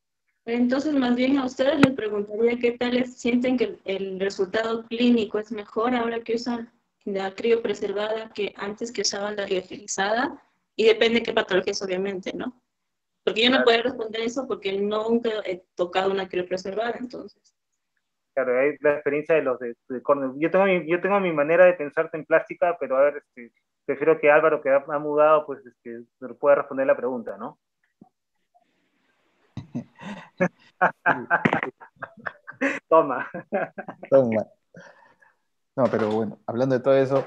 S5: Entonces, más bien a ustedes les preguntaría qué tal sienten que el resultado clínico es mejor ahora que usan la criopreservada que antes que usaban la liofilizada, y depende de qué patología es, obviamente, ¿no? Porque yo no puedo responder eso porque nunca he tocado una criopreservada, entonces.
S7: Claro, hay la experiencia de los de Cornell. Yo tengo mi manera de pensarte en plástica, pero a ver, prefiero que Álvaro, que ha mudado, pues me pueda responder la pregunta, ¿no? Toma.
S3: Toma. No, pero bueno, hablando de todo eso,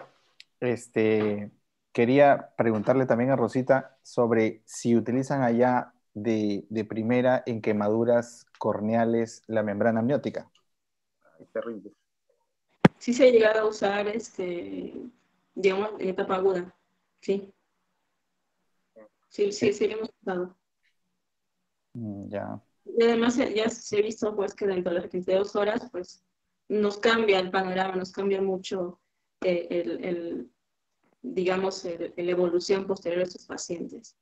S3: quería preguntarle también a Rosita sobre si utilizan allá de primera en quemaduras corneales la membrana amniótica.
S7: Ay, terrible.
S5: Sí se ha llegado a usar, digamos, en etapa aguda, sí. Sí, hemos usado.
S3: Ya.
S5: Y además ya se ha visto pues que dentro de las 32 horas pues nos cambia el panorama, nos cambia mucho digamos, la evolución posterior de estos pacientes,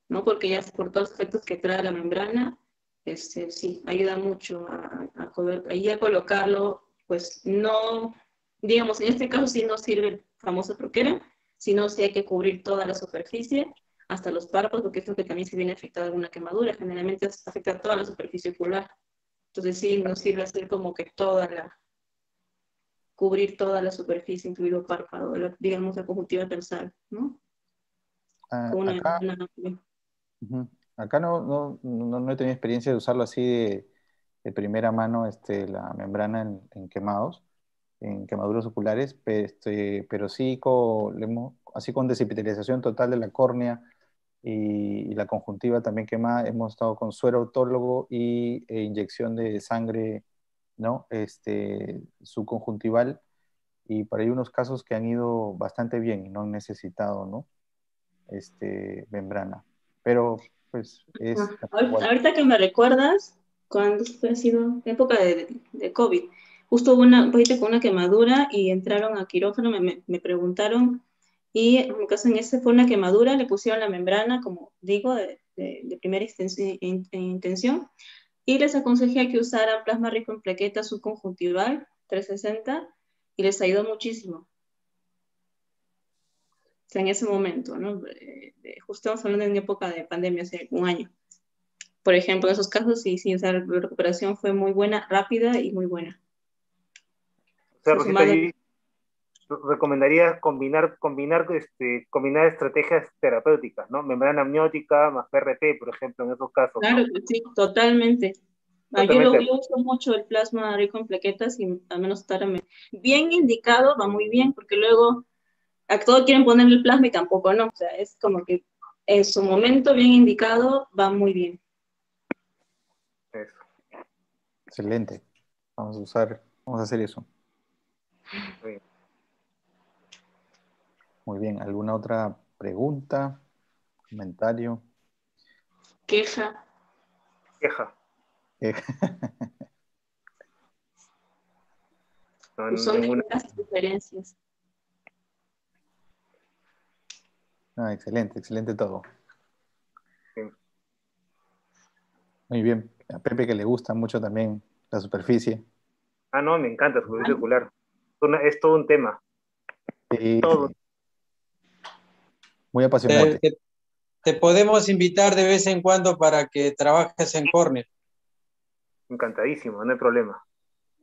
S5: ¿no? Porque ya por todos los efectos que trae la membrana, sí, ayuda mucho a poder, ahí a colocarlo, pues no, digamos, en este caso sí no sirve el famoso troquera, sino sí hay que cubrir toda la superficie, hasta los párpados, porque esto que también se viene afectado alguna quemadura, generalmente afecta toda la superficie ocular. Entonces sí, nos sirve hacer como que cubrir toda la superficie, incluido párpado, digamos la conjuntiva dorsal, ¿no? Con
S3: Acá, acá no he tenido experiencia de usarlo así de primera mano, la membrana en quemados, en quemaduras oculares, pero sí así con desepitelización total de la córnea y la conjuntiva también quemada, hemos estado con suero autólogo e inyección de sangre, ¿no? Subconjuntival, y por ahí unos casos que han ido bastante bien y no han necesitado, ¿no? Membrana. Pero, pues, es...
S5: Ahorita que me recuerdas, cuando fue, ha sido época de COVID, justo hubo un poquito con una quemadura y entraron a quirófano, me preguntaron, y en mi caso en ese fue una quemadura, le pusieron la membrana, como digo, de primera intención, y les aconsejé que usaran plasma rico en plaquetas subconjuntival 360 y les ayudó muchísimo. O sea, en ese momento, ¿no? Justo estamos hablando de una época de pandemia, hace un año. Por ejemplo, en esos casos, sí, o sea, la recuperación fue muy buena, rápida y muy buena.
S7: O sea, Rosita, yo recomendaría combinar estrategias terapéuticas, ¿no? Membrana amniótica más PRP, por ejemplo, en esos casos.
S5: Claro,
S7: ¿no?
S5: que sí, totalmente. Yo uso mucho el plasma rico en plaquetas y al menos estar bien indicado, va muy bien, porque luego a todos quieren ponerle el plasma y tampoco no. O sea, es como que en su momento bien indicado va muy bien.
S7: Eso.
S3: Excelente. Vamos a hacer eso.
S7: Bien.
S3: Muy bien. ¿Alguna otra pregunta? ¿Comentario?
S5: Queja.
S7: No,
S5: Son
S7: ninguna.
S5: las diferencias.
S3: Excelente todo.
S7: Sí.
S3: Muy bien. A Pepe que le gusta mucho también la superficie.
S7: Ah, no, me encanta, superficie circular. Es todo un tema.
S3: Sí,
S7: Todo.
S3: sí. Muy apasionante.
S4: Te podemos invitar de vez en cuando para que trabajes en córnea.
S7: Encantadísimo, no hay problema.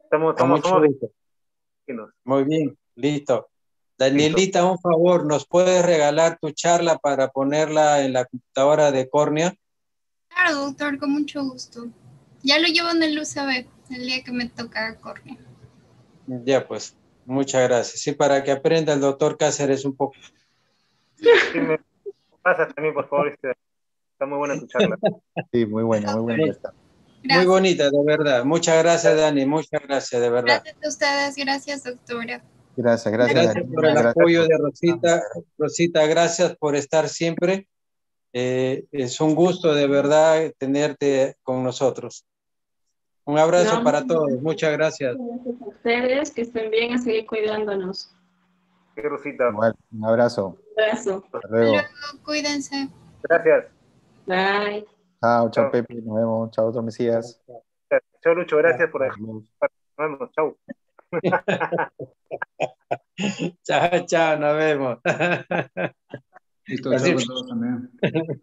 S7: Somos vecinos.
S4: Muy bien, listo. Danielita, un favor, ¿nos puedes regalar tu charla para ponerla en la computadora de córnea?
S2: Claro, doctor, con mucho gusto. Ya lo llevo en el UCB el día que me toca córnea.
S4: Ya pues, muchas gracias. Sí, para que aprenda el doctor Cáceres un poco.
S7: Sí, me pasa también, por favor. Está muy buena tu charla.
S3: Sí, muy buena.
S2: Gracias.
S4: Muy bonita, de verdad. Muchas gracias, Dani. Muchas gracias, de verdad.
S2: Gracias a ustedes. Gracias, doctora.
S3: Gracias.
S4: Gracias
S3: Daniela.
S4: por el
S3: Gracias
S4: apoyo
S3: por-
S4: de Rosita. Rosita, gracias por estar siempre. Es un gusto, de verdad, tenerte con nosotros. Un abrazo para todos. Muchas gracias.
S5: Gracias a ustedes, que estén bien, a seguir cuidándonos.
S7: Sí, Rosita.
S3: Igual, un abrazo.
S5: Un abrazo.
S3: Hasta luego.
S2: Luego, cuídense.
S7: Gracias.
S5: Bye.
S3: Chao, Pepe. Nos vemos. Chao, otro Mesías.
S7: Chao, Lucho. Gracias por
S3: Nos
S7: dejarnos. Nos vemos. Chao.
S4: Chao, chao. Nos vemos.
S1: Listo, chao con todos también.